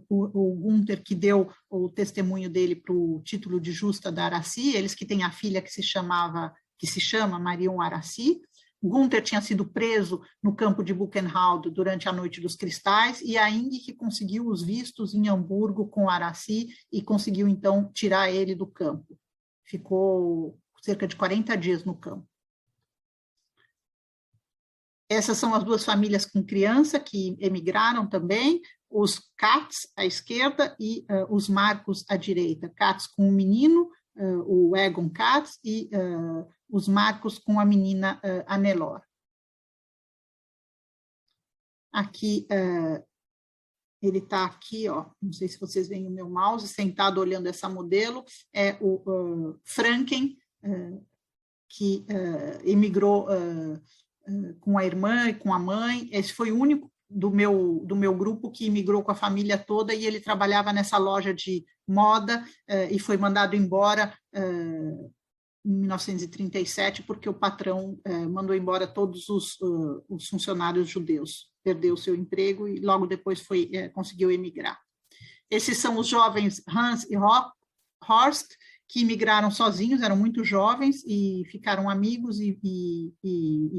o Gunther que deu o testemunho dele para o título de justa da Aracy, eles que têm a filha que se chama Marion Aracy. Gunther tinha sido preso no campo de Buchenwald durante a Noite dos Cristais, e a Ing que conseguiu os vistos em Hamburgo com Araci e conseguiu, então, tirar ele do campo. Ficou cerca de 40 dias no campo. Essas são as duas famílias com criança que emigraram também, os Katz à esquerda e os Marcos à direita. Katz com o menino, o Egon Katz, e os Marcos com a menina Anelor. Aqui, ele está aqui, ó, não sei se vocês veem o meu mouse, sentado olhando essa modelo, é o Franken, que emigrou com a irmã e com a mãe. Esse foi o único do meu grupo que imigrou com a família toda, e ele trabalhava nessa loja de moda e foi mandado embora em 1937, porque o patrão mandou embora todos os funcionários judeus, perdeu seu emprego e logo depois conseguiu emigrar. Esses são os jovens Hans e Horst, que imigraram sozinhos, eram muito jovens e ficaram amigos e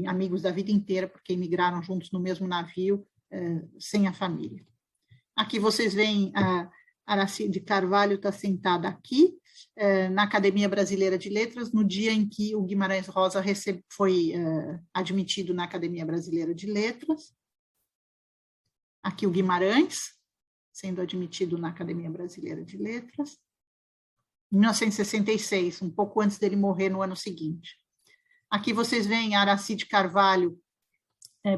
amigos da vida inteira, porque imigraram juntos no mesmo navio, sem a família. Aqui vocês veem a Araci de Carvalho está sentada aqui, na Academia Brasileira de Letras, no dia em que o Guimarães Rosa foi admitido na Academia Brasileira de Letras. Aqui o Guimarães, sendo admitido na Academia Brasileira de Letras, em 1966, um pouco antes dele morrer no ano seguinte. Aqui vocês veem a Araci de Carvalho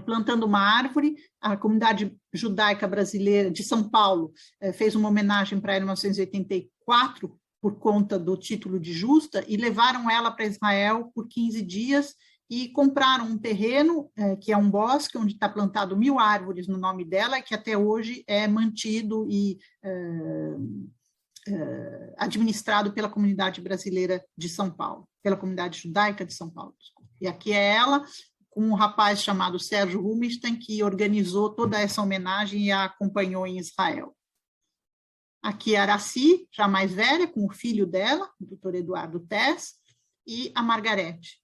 plantando uma árvore. A comunidade judaica brasileira de São Paulo fez uma homenagem para ela em 1984, por conta do título de justa, e levaram ela para Israel por 15 dias e compraram um terreno, que é um bosque, onde está plantado 1000 árvores no nome dela, que até hoje é mantido e administrado pela comunidade brasileira de São Paulo, pela comunidade judaica de São Paulo. E aqui é ela, com um rapaz chamado Sérgio Rubinstein, que organizou toda essa homenagem e a acompanhou em Israel. Aqui a Araci, já mais velha, com o filho dela, o doutor Eduardo Tess, e a Margarete.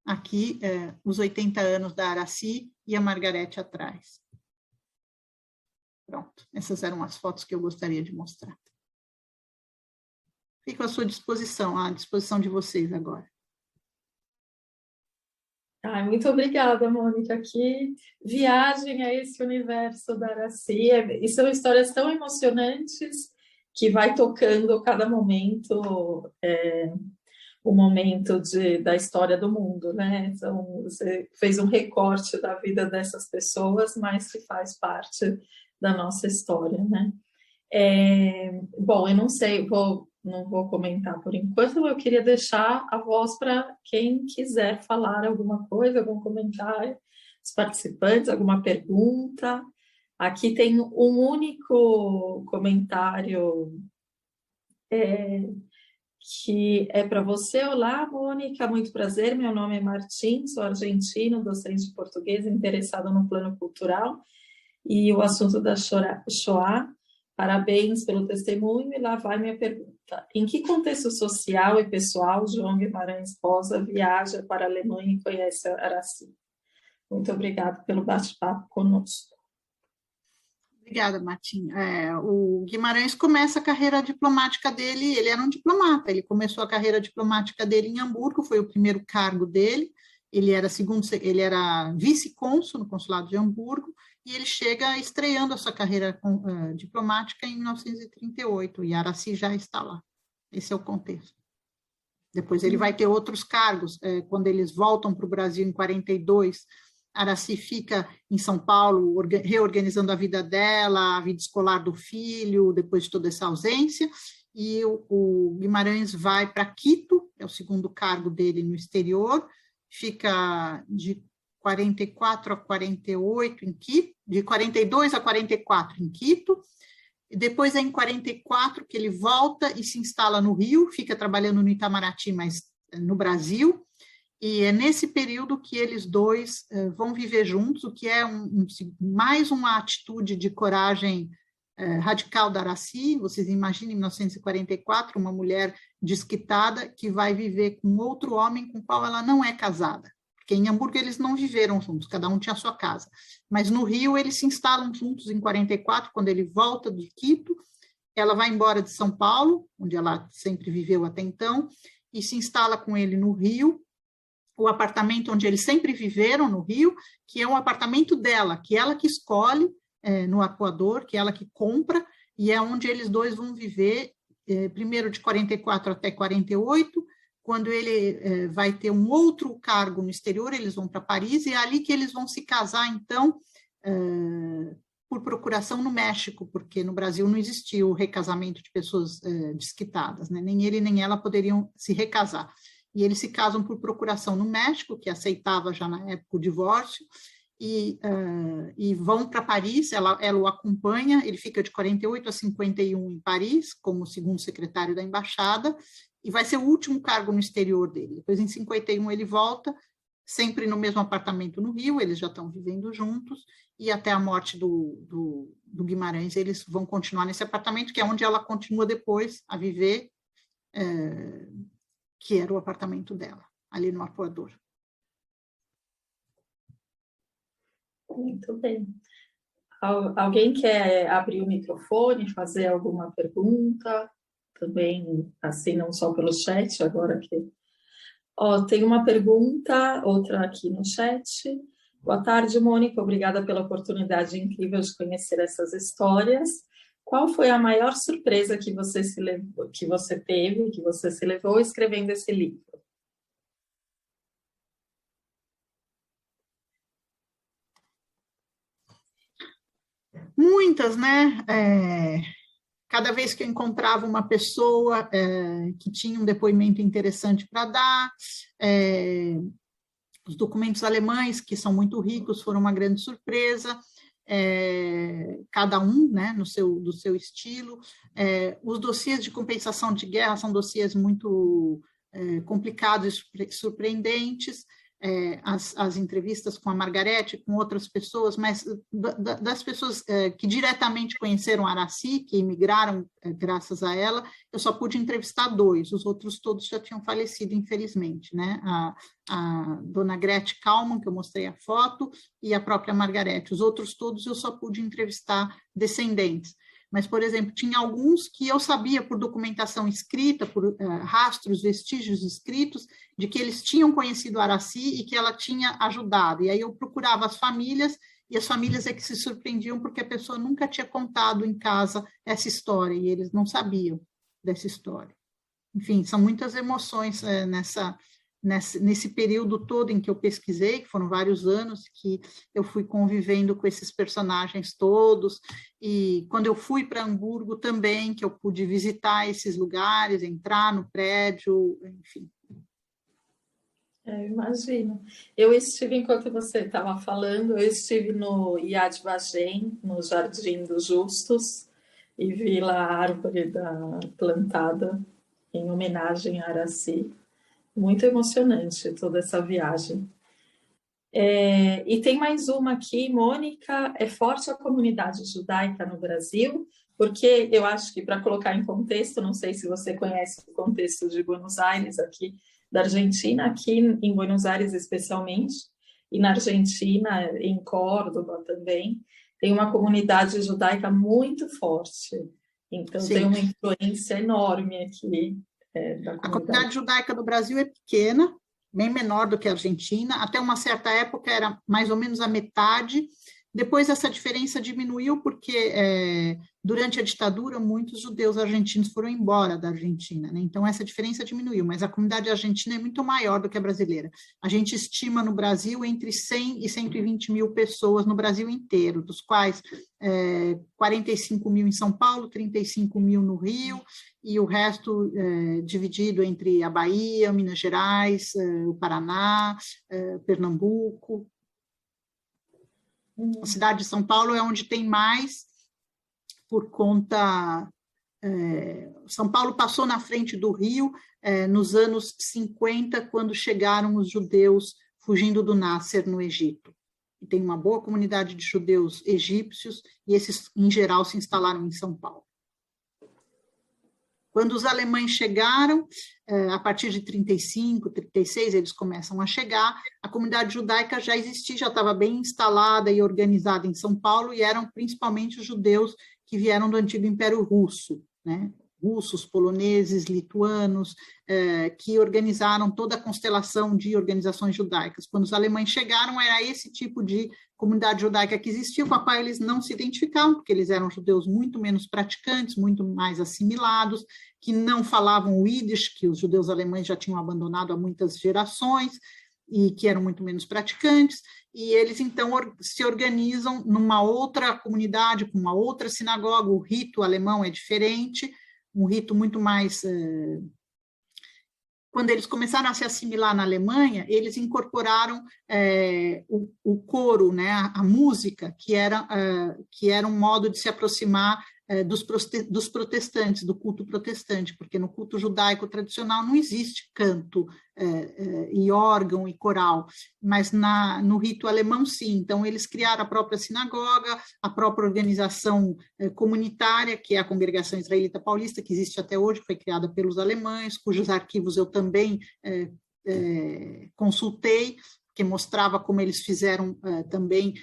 Aqui, os 80 anos da Araci e a Margarete atrás. Pronto, essas eram as fotos que eu gostaria de mostrar. Fico à sua disposição, à disposição de vocês agora. Muito obrigada, Mônica. Que viagem a esse universo da Araci. E são histórias tão emocionantes que vai tocando cada momento, o momento da história do mundo, né? Então, você fez um recorte da vida dessas pessoas, mas que faz parte da nossa história, né? Bom, eu não sei, não vou comentar por enquanto, eu queria deixar a voz para quem quiser falar alguma coisa, algum comentário, os participantes, alguma pergunta. Aqui tem um único comentário que é para você. Olá, Mônica, muito prazer, meu nome é Martim, sou argentino, docente de português, interessado no plano cultural e o assunto da Shoah. Parabéns pelo testemunho, e lá vai minha pergunta. Em que contexto social e pessoal João Guimarães Rosa viaja para a Alemanha e conhece a Araci? Muito obrigada pelo bate-papo conosco. Obrigada, Martim. O Guimarães começa a carreira diplomática dele, ele era um diplomata, ele começou a carreira diplomática dele em Hamburgo, foi o primeiro cargo dele, ele era vice-cônsul no consulado de Hamburgo, e ele chega estreando a sua carreira diplomática em 1938, e Araci já está lá. Esse é o contexto. Depois ele vai ter outros cargos, quando eles voltam para o Brasil em 42, Araci fica em São Paulo, reorganizando a vida dela, a vida escolar do filho, depois de toda essa ausência, e o Guimarães vai para Quito, é o segundo cargo dele no exterior, fica de 44 a 48 em Quito, de 42 a 44 em Quito, e depois é em 44 que ele volta e se instala no Rio, fica trabalhando no Itamaraty, mas no Brasil, e é nesse período que eles dois vão viver juntos, o que é mais uma atitude de coragem radical da Araci. Vocês imaginem, em 1944, uma mulher desquitada que vai viver com outro homem com o qual ela não é casada. Porque em Hamburgo eles não viveram juntos, cada um tinha a sua casa. Mas no Rio eles se instalam juntos em 44, quando ele volta de Quito. Ela vai embora de São Paulo, onde ela sempre viveu até então, e se instala com ele no Rio, o apartamento onde eles sempre viveram, no Rio, que é um apartamento dela, que ela que escolhe no Arpoador, que ela que compra, e é onde eles dois vão viver, primeiro de 44 até 48, quando ele vai ter um outro cargo no exterior, eles vão para Paris, e é ali que eles vão se casar, então, por procuração no México, porque no Brasil não existia o recasamento de pessoas desquitadas, né? Nem ele nem ela poderiam se recasar. E eles se casam por procuração no México, que aceitava já na época o divórcio, e vão para Paris, ela o acompanha, ele fica de 48 a 51 em Paris, como segundo secretário da embaixada, e vai ser o último cargo no exterior dele. Depois, em 51, ele volta, sempre no mesmo apartamento no Rio, eles já estão vivendo juntos, e até a morte do Guimarães, eles vão continuar nesse apartamento, que é onde ela continua depois a viver, que era o apartamento dela, ali no Arpoador. Muito bem. Alguém quer abrir o microfone, fazer alguma pergunta? Também, assim, não só pelo chat, agora que... tem uma pergunta, outra aqui no chat. Boa tarde, Mônica. Obrigada pela oportunidade incrível de conhecer essas histórias. Qual foi a maior surpresa que você se levou escrevendo esse livro? Muitas, né? Cada vez que eu encontrava uma pessoa que tinha um depoimento interessante para dar, os documentos alemães, que são muito ricos, foram uma grande surpresa, cada um, né, do seu estilo. Os dossiês de compensação de guerra são dossiês muito complicados e surpreendentes. As entrevistas com a Margarete, com outras pessoas, mas das pessoas que diretamente conheceram Araci, que emigraram graças a ela, eu só pude entrevistar 2, os outros todos já tinham falecido, infelizmente, né? A dona Grete Kalman, que eu mostrei a foto, e a própria Margarete. Os outros todos eu só pude entrevistar descendentes. Mas, por exemplo, tinha alguns que eu sabia por documentação escrita, por rastros, vestígios escritos, de que eles tinham conhecido Araci e que ela tinha ajudado. E aí eu procurava as famílias, e as famílias é que se surpreendiam porque a pessoa nunca tinha contado em casa essa história, e eles não sabiam dessa história. Enfim, são muitas emoções nesse período todo em que eu pesquisei, que foram vários anos, que eu fui convivendo com esses personagens todos, e quando eu fui para Hamburgo também, que eu pude visitar esses lugares, entrar no prédio, enfim. Eu imagino. Eu estive, enquanto você estava falando, eu estive no Yad Vashem, no Jardim dos Justos, e vi lá a árvore plantada em homenagem a Araci. Muito emocionante toda essa viagem. E tem mais uma aqui, Mônica. É forte a comunidade judaica no Brasil? Porque eu acho que, para colocar em contexto, não sei se você conhece o contexto de Buenos Aires, aqui da Argentina, aqui em Buenos Aires especialmente, e na Argentina, em Córdoba também, tem uma comunidade judaica muito forte. Então, sim, tem uma influência enorme aqui. A comunidade judaica do Brasil é pequena, bem menor do que a Argentina, até uma certa época era mais ou menos a metade, depois essa diferença diminuiu porque durante a ditadura muitos judeus argentinos foram embora da Argentina, né? Então essa diferença diminuiu, mas a comunidade argentina é muito maior do que a brasileira. A gente estima no Brasil entre 100 e 120 mil pessoas no Brasil inteiro, dos quais 45 mil em São Paulo, 35 mil no Rio, e o resto dividido entre a Bahia, Minas Gerais, o Paraná, Pernambuco. A cidade de São Paulo é onde tem mais, por conta... São Paulo passou na frente do Rio nos anos 50, quando chegaram os judeus fugindo do Nasser no Egito. e tem uma boa comunidade de judeus egípcios, e esses, em geral, se instalaram em São Paulo. Quando os alemães chegaram, a partir de 35, 36, eles começam a chegar, a comunidade judaica já existia, já estava bem instalada e organizada em São Paulo, e eram principalmente os judeus que vieram do antigo Império Russo, né? Russos, poloneses, lituanos, que organizaram toda a constelação de organizações judaicas. Quando os alemães chegaram, era esse tipo de comunidade judaica que existia, com a qual eles não se identificavam, porque eles eram judeus muito menos praticantes, muito mais assimilados, que não falavam o Yiddish, que os judeus alemães já tinham abandonado há muitas gerações, e que eram muito menos praticantes, e eles, então, se organizam numa outra comunidade, com uma outra sinagoga. O rito alemão é diferente, um rito muito mais... Quando eles começaram a se assimilar na Alemanha, eles incorporaram o coro, né, a música, que era um modo de se aproximar dos protestantes, do culto protestante, porque no culto judaico tradicional não existe canto e órgão e coral, mas no rito alemão sim. Então eles criaram a própria sinagoga, a própria organização comunitária, que é a Congregação Israelita Paulista, que existe até hoje, foi criada pelos alemães, cujos arquivos eu também consultei, que mostrava como eles fizeram também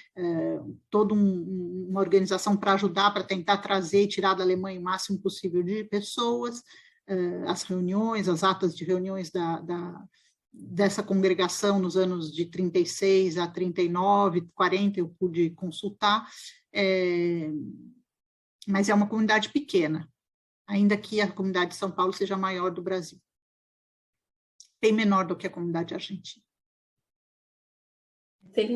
toda uma organização para ajudar, para tentar trazer e tirar da Alemanha o máximo possível de pessoas, as reuniões, as atas de reuniões dessa congregação nos anos de 36 a 39, 40, eu pude consultar, mas é uma comunidade pequena, ainda que a comunidade de São Paulo seja a maior do Brasil, bem menor do que a comunidade argentina. Tem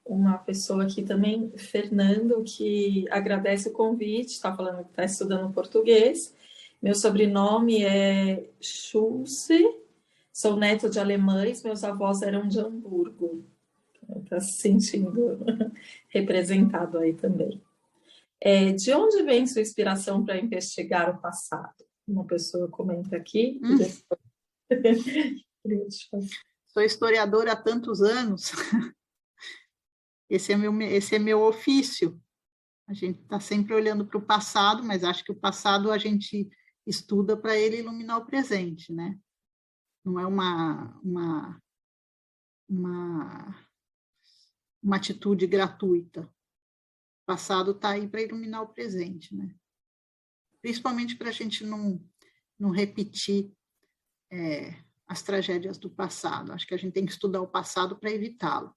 uma pessoa aqui também, Fernando, que agradece o convite, está falando que está estudando português. Meu sobrenome é Schulze, sou neto de alemães, meus avós eram de Hamburgo. Está se sentindo representado aí também. De onde vem sua inspiração para investigar o passado? Uma pessoa comenta aqui. Sou historiadora há tantos anos, esse é meu ofício. A gente está sempre olhando para o passado, mas acho que o passado a gente estuda para ele iluminar o presente, né? Não é uma atitude gratuita. O passado está aí para iluminar o presente, né? Principalmente para a gente não repetir as tragédias do passado. Acho que a gente tem que estudar o passado para evitá-lo.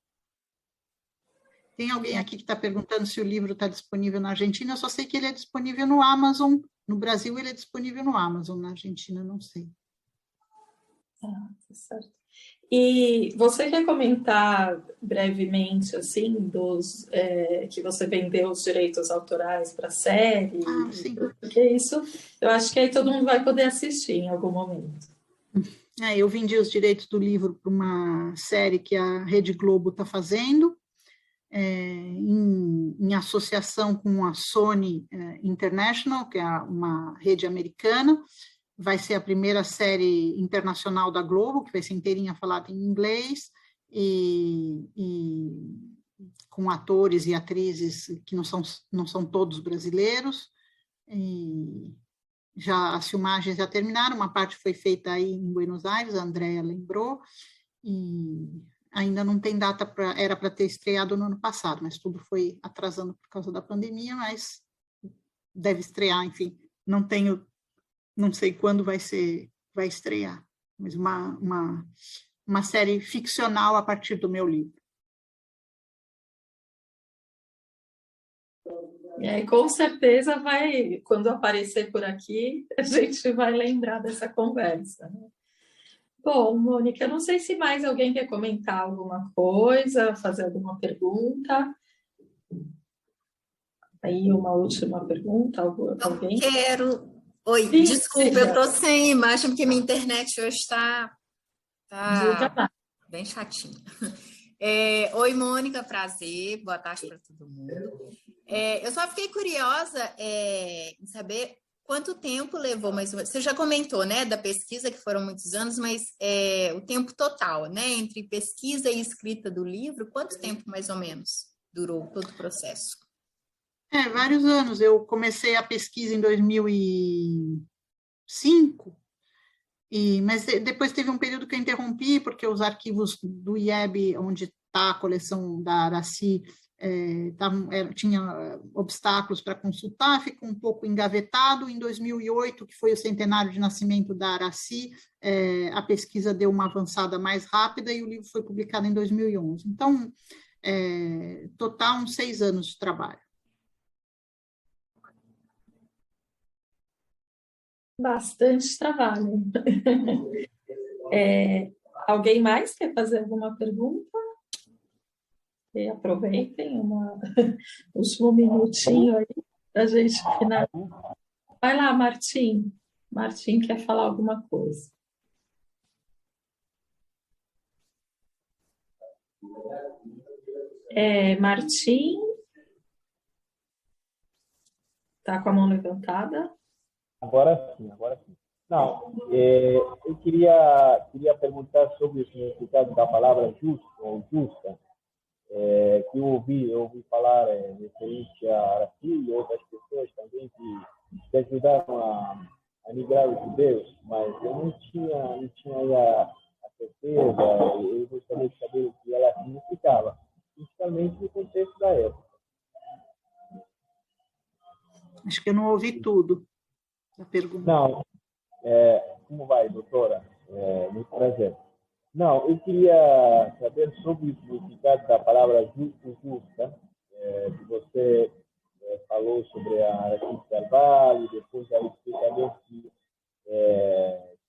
Tem alguém aqui que está perguntando se o livro está disponível na Argentina. Eu só sei que ele é disponível no Amazon. No Brasil, ele é disponível no Amazon. Na Argentina, não sei. Tá certo. E você quer comentar brevemente, assim, que você vendeu os direitos autorais para a série? Sim. Porque isso, eu acho que aí todo mundo vai poder assistir em algum momento. Eu vendi os direitos do livro para uma série que a Rede Globo está fazendo, em associação com a Sony International, que é uma rede americana. Vai ser a primeira série internacional da Globo, que vai ser inteirinha falada em inglês, e com atores e atrizes que não são todos brasileiros. E as filmagens já terminaram, uma parte foi feita aí em Buenos Aires, a Andrea lembrou, e ainda não tem data, era para ter estreado no ano passado, mas tudo foi atrasando por causa da pandemia, mas deve estrear, enfim, não sei quando vai estrear, mas uma série ficcional a partir do meu livro. Com certeza quando aparecer por aqui, a gente vai lembrar dessa conversa. Bom, Mônica, eu não sei se mais alguém quer comentar alguma coisa, fazer alguma pergunta. Aí uma última pergunta, alguém? Eu quero... Oi, Sim, desculpa, eu estou sem imagem, porque minha internet hoje está bem chatinha. Oi, Mônica, prazer, boa tarde para todo mundo. Eu só fiquei curiosa em saber Quanto tempo levou mais ou menos? Você já comentou, né, da pesquisa, que foram muitos anos, mas o tempo total, né, entre pesquisa e escrita do livro, quanto tempo mais ou menos durou todo o processo? Vários anos. Eu comecei a pesquisa em 2005, mas depois teve um período que eu interrompi, porque os arquivos do IEB, onde está a coleção da Aracy, tinha obstáculos para consultar, ficou um pouco engavetado. Em 2008, que foi o centenário de nascimento da Aracy, a pesquisa deu uma avançada mais rápida e o livro foi publicado em 2011. Então, total, uns 6 anos de trabalho. Bastante trabalho. Alguém mais quer fazer alguma pergunta? E aproveitem último minutinho aí para a gente finalizar. Vai lá, Martim. Martim quer falar alguma coisa. Martim está com a mão levantada? Agora sim, agora sim. Não, eu queria perguntar sobre o significado da palavra justo ou justa, que eu ouvi falar referente a Aracy e outras pessoas também que ajudaram a migrar os judeus, mas eu não tinha aí a certeza, eu gostaria de saber o que ela significava, principalmente no contexto da época. Acho que eu não ouvi tudo da pergunta. Não, como vai, doutora? Muito prazer. Não, eu queria saber sobre o significado da palavra justa, que você falou sobre a Aracy Carvalho, depois aí fiquei sabendo que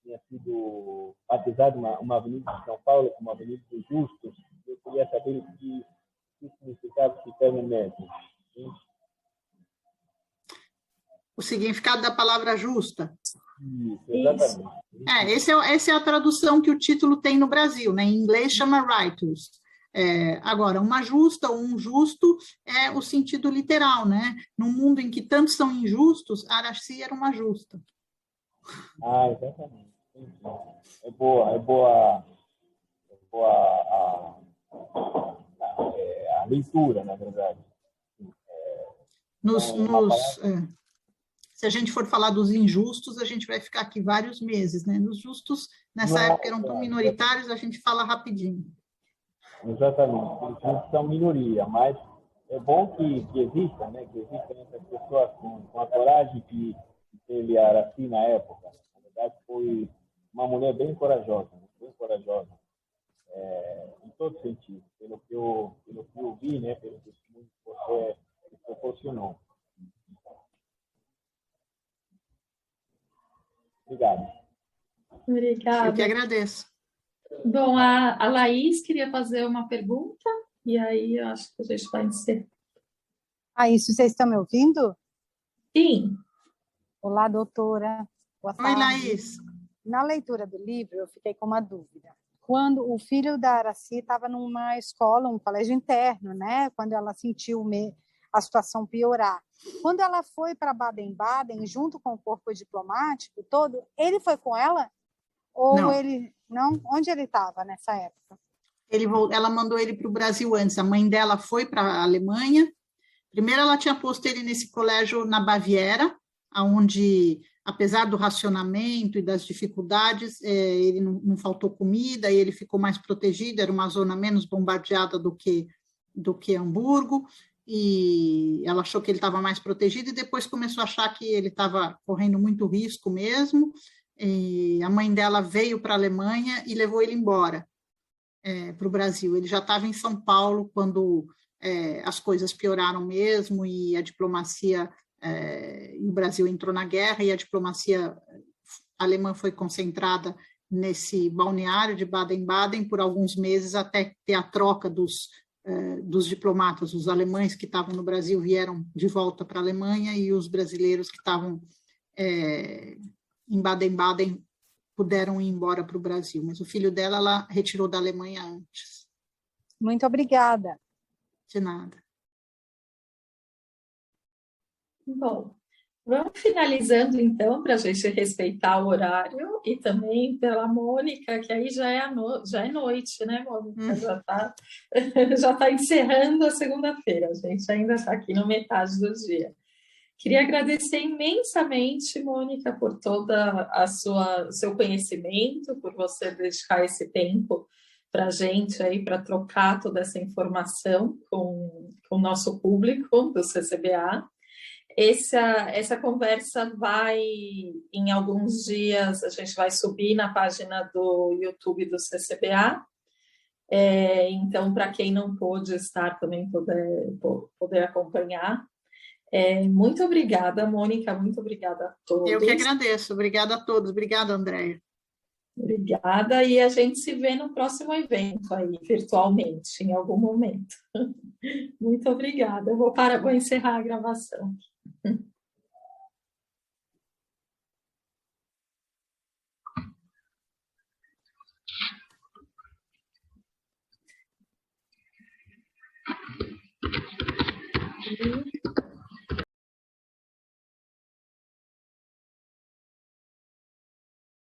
tinha sido batizada uma avenida de São Paulo como Avenida dos Justos. Eu queria saber o que significado se tem mesmo. O significado da palavra justa. Isso, exatamente. Essa é a tradução que o título tem no Brasil, né? Em inglês chama righteous. Agora, uma justa ou um justo é o sentido literal, né? Num mundo em que tantos são injustos, Aracy era uma justa. Exatamente. É boa a leitura, na verdade. Se a gente for falar dos injustos, a gente vai ficar aqui vários meses, né? Nos justos, nessa época, eram tão minoritários, a gente fala rapidinho. Exatamente, eles são minoria, mas é bom que existam, né? Que existam essas pessoas com a coragem que teve a Aracy na época. Na verdade, foi uma mulher bem corajosa, em todo sentido, pelo que eu vi, né? Pelo testemunho que você proporcionou. Obrigado. Obrigada. Eu que agradeço. Bom, a Laís queria fazer uma pergunta, e aí eu acho que a gente vai encerrar. Isso, vocês estão me ouvindo? Sim. Olá, doutora. Boa tarde. Oi, Laís. Na leitura do livro, eu fiquei com uma dúvida. Quando o filho da Aracy estava numa escola, um colégio interno, né? Quando ela sentiu a situação piorar. Quando ela foi para Baden-Baden, junto com o corpo diplomático todo, ele foi com ela? Ou não. Ele não? Onde ele estava nessa época? Ela mandou ele para o Brasil antes. A mãe dela foi para a Alemanha. Primeiro, ela tinha posto ele nesse colégio na Baviera, onde, apesar do racionamento e das dificuldades, ele não faltou comida e ele ficou mais protegido. Era uma zona menos bombardeada do que Hamburgo. E ela achou que ele estava mais protegido e depois começou a achar que ele estava correndo muito risco mesmo. E a mãe dela veio para a Alemanha e levou ele embora para o Brasil. Ele já estava em São Paulo quando as coisas pioraram mesmo e a diplomacia, e o Brasil entrou na guerra e a diplomacia alemã foi concentrada nesse balneário de Baden-Baden por alguns meses até ter a troca dos diplomatas. Os alemães que estavam no Brasil vieram de volta para a Alemanha e os brasileiros que estavam em Baden-Baden puderam ir embora para o Brasil, mas o filho dela, ela retirou da Alemanha antes. Muito obrigada. De nada. Bom, Vamos finalizando, então, para a gente respeitar o horário e também pela Mônica, que aí já é, já é noite, né, Mônica? Já tá encerrando a segunda-feira, a gente ainda está aqui no metade do dia. Queria agradecer imensamente, Mônica, por toda seu conhecimento, por você dedicar esse tempo para a gente aí, para trocar toda essa informação com o nosso público do CCBA. Essa conversa vai, em alguns dias, a gente vai subir na página do YouTube do CCBA. Então, para quem não pôde estar, também poder acompanhar. Muito obrigada, Mônica, muito obrigada a todos. Eu que agradeço, obrigada a todos, obrigada, Andréia. Obrigada, e a gente se vê no próximo evento aí, virtualmente, em algum momento. Muito obrigada. Eu vou encerrar a gravação.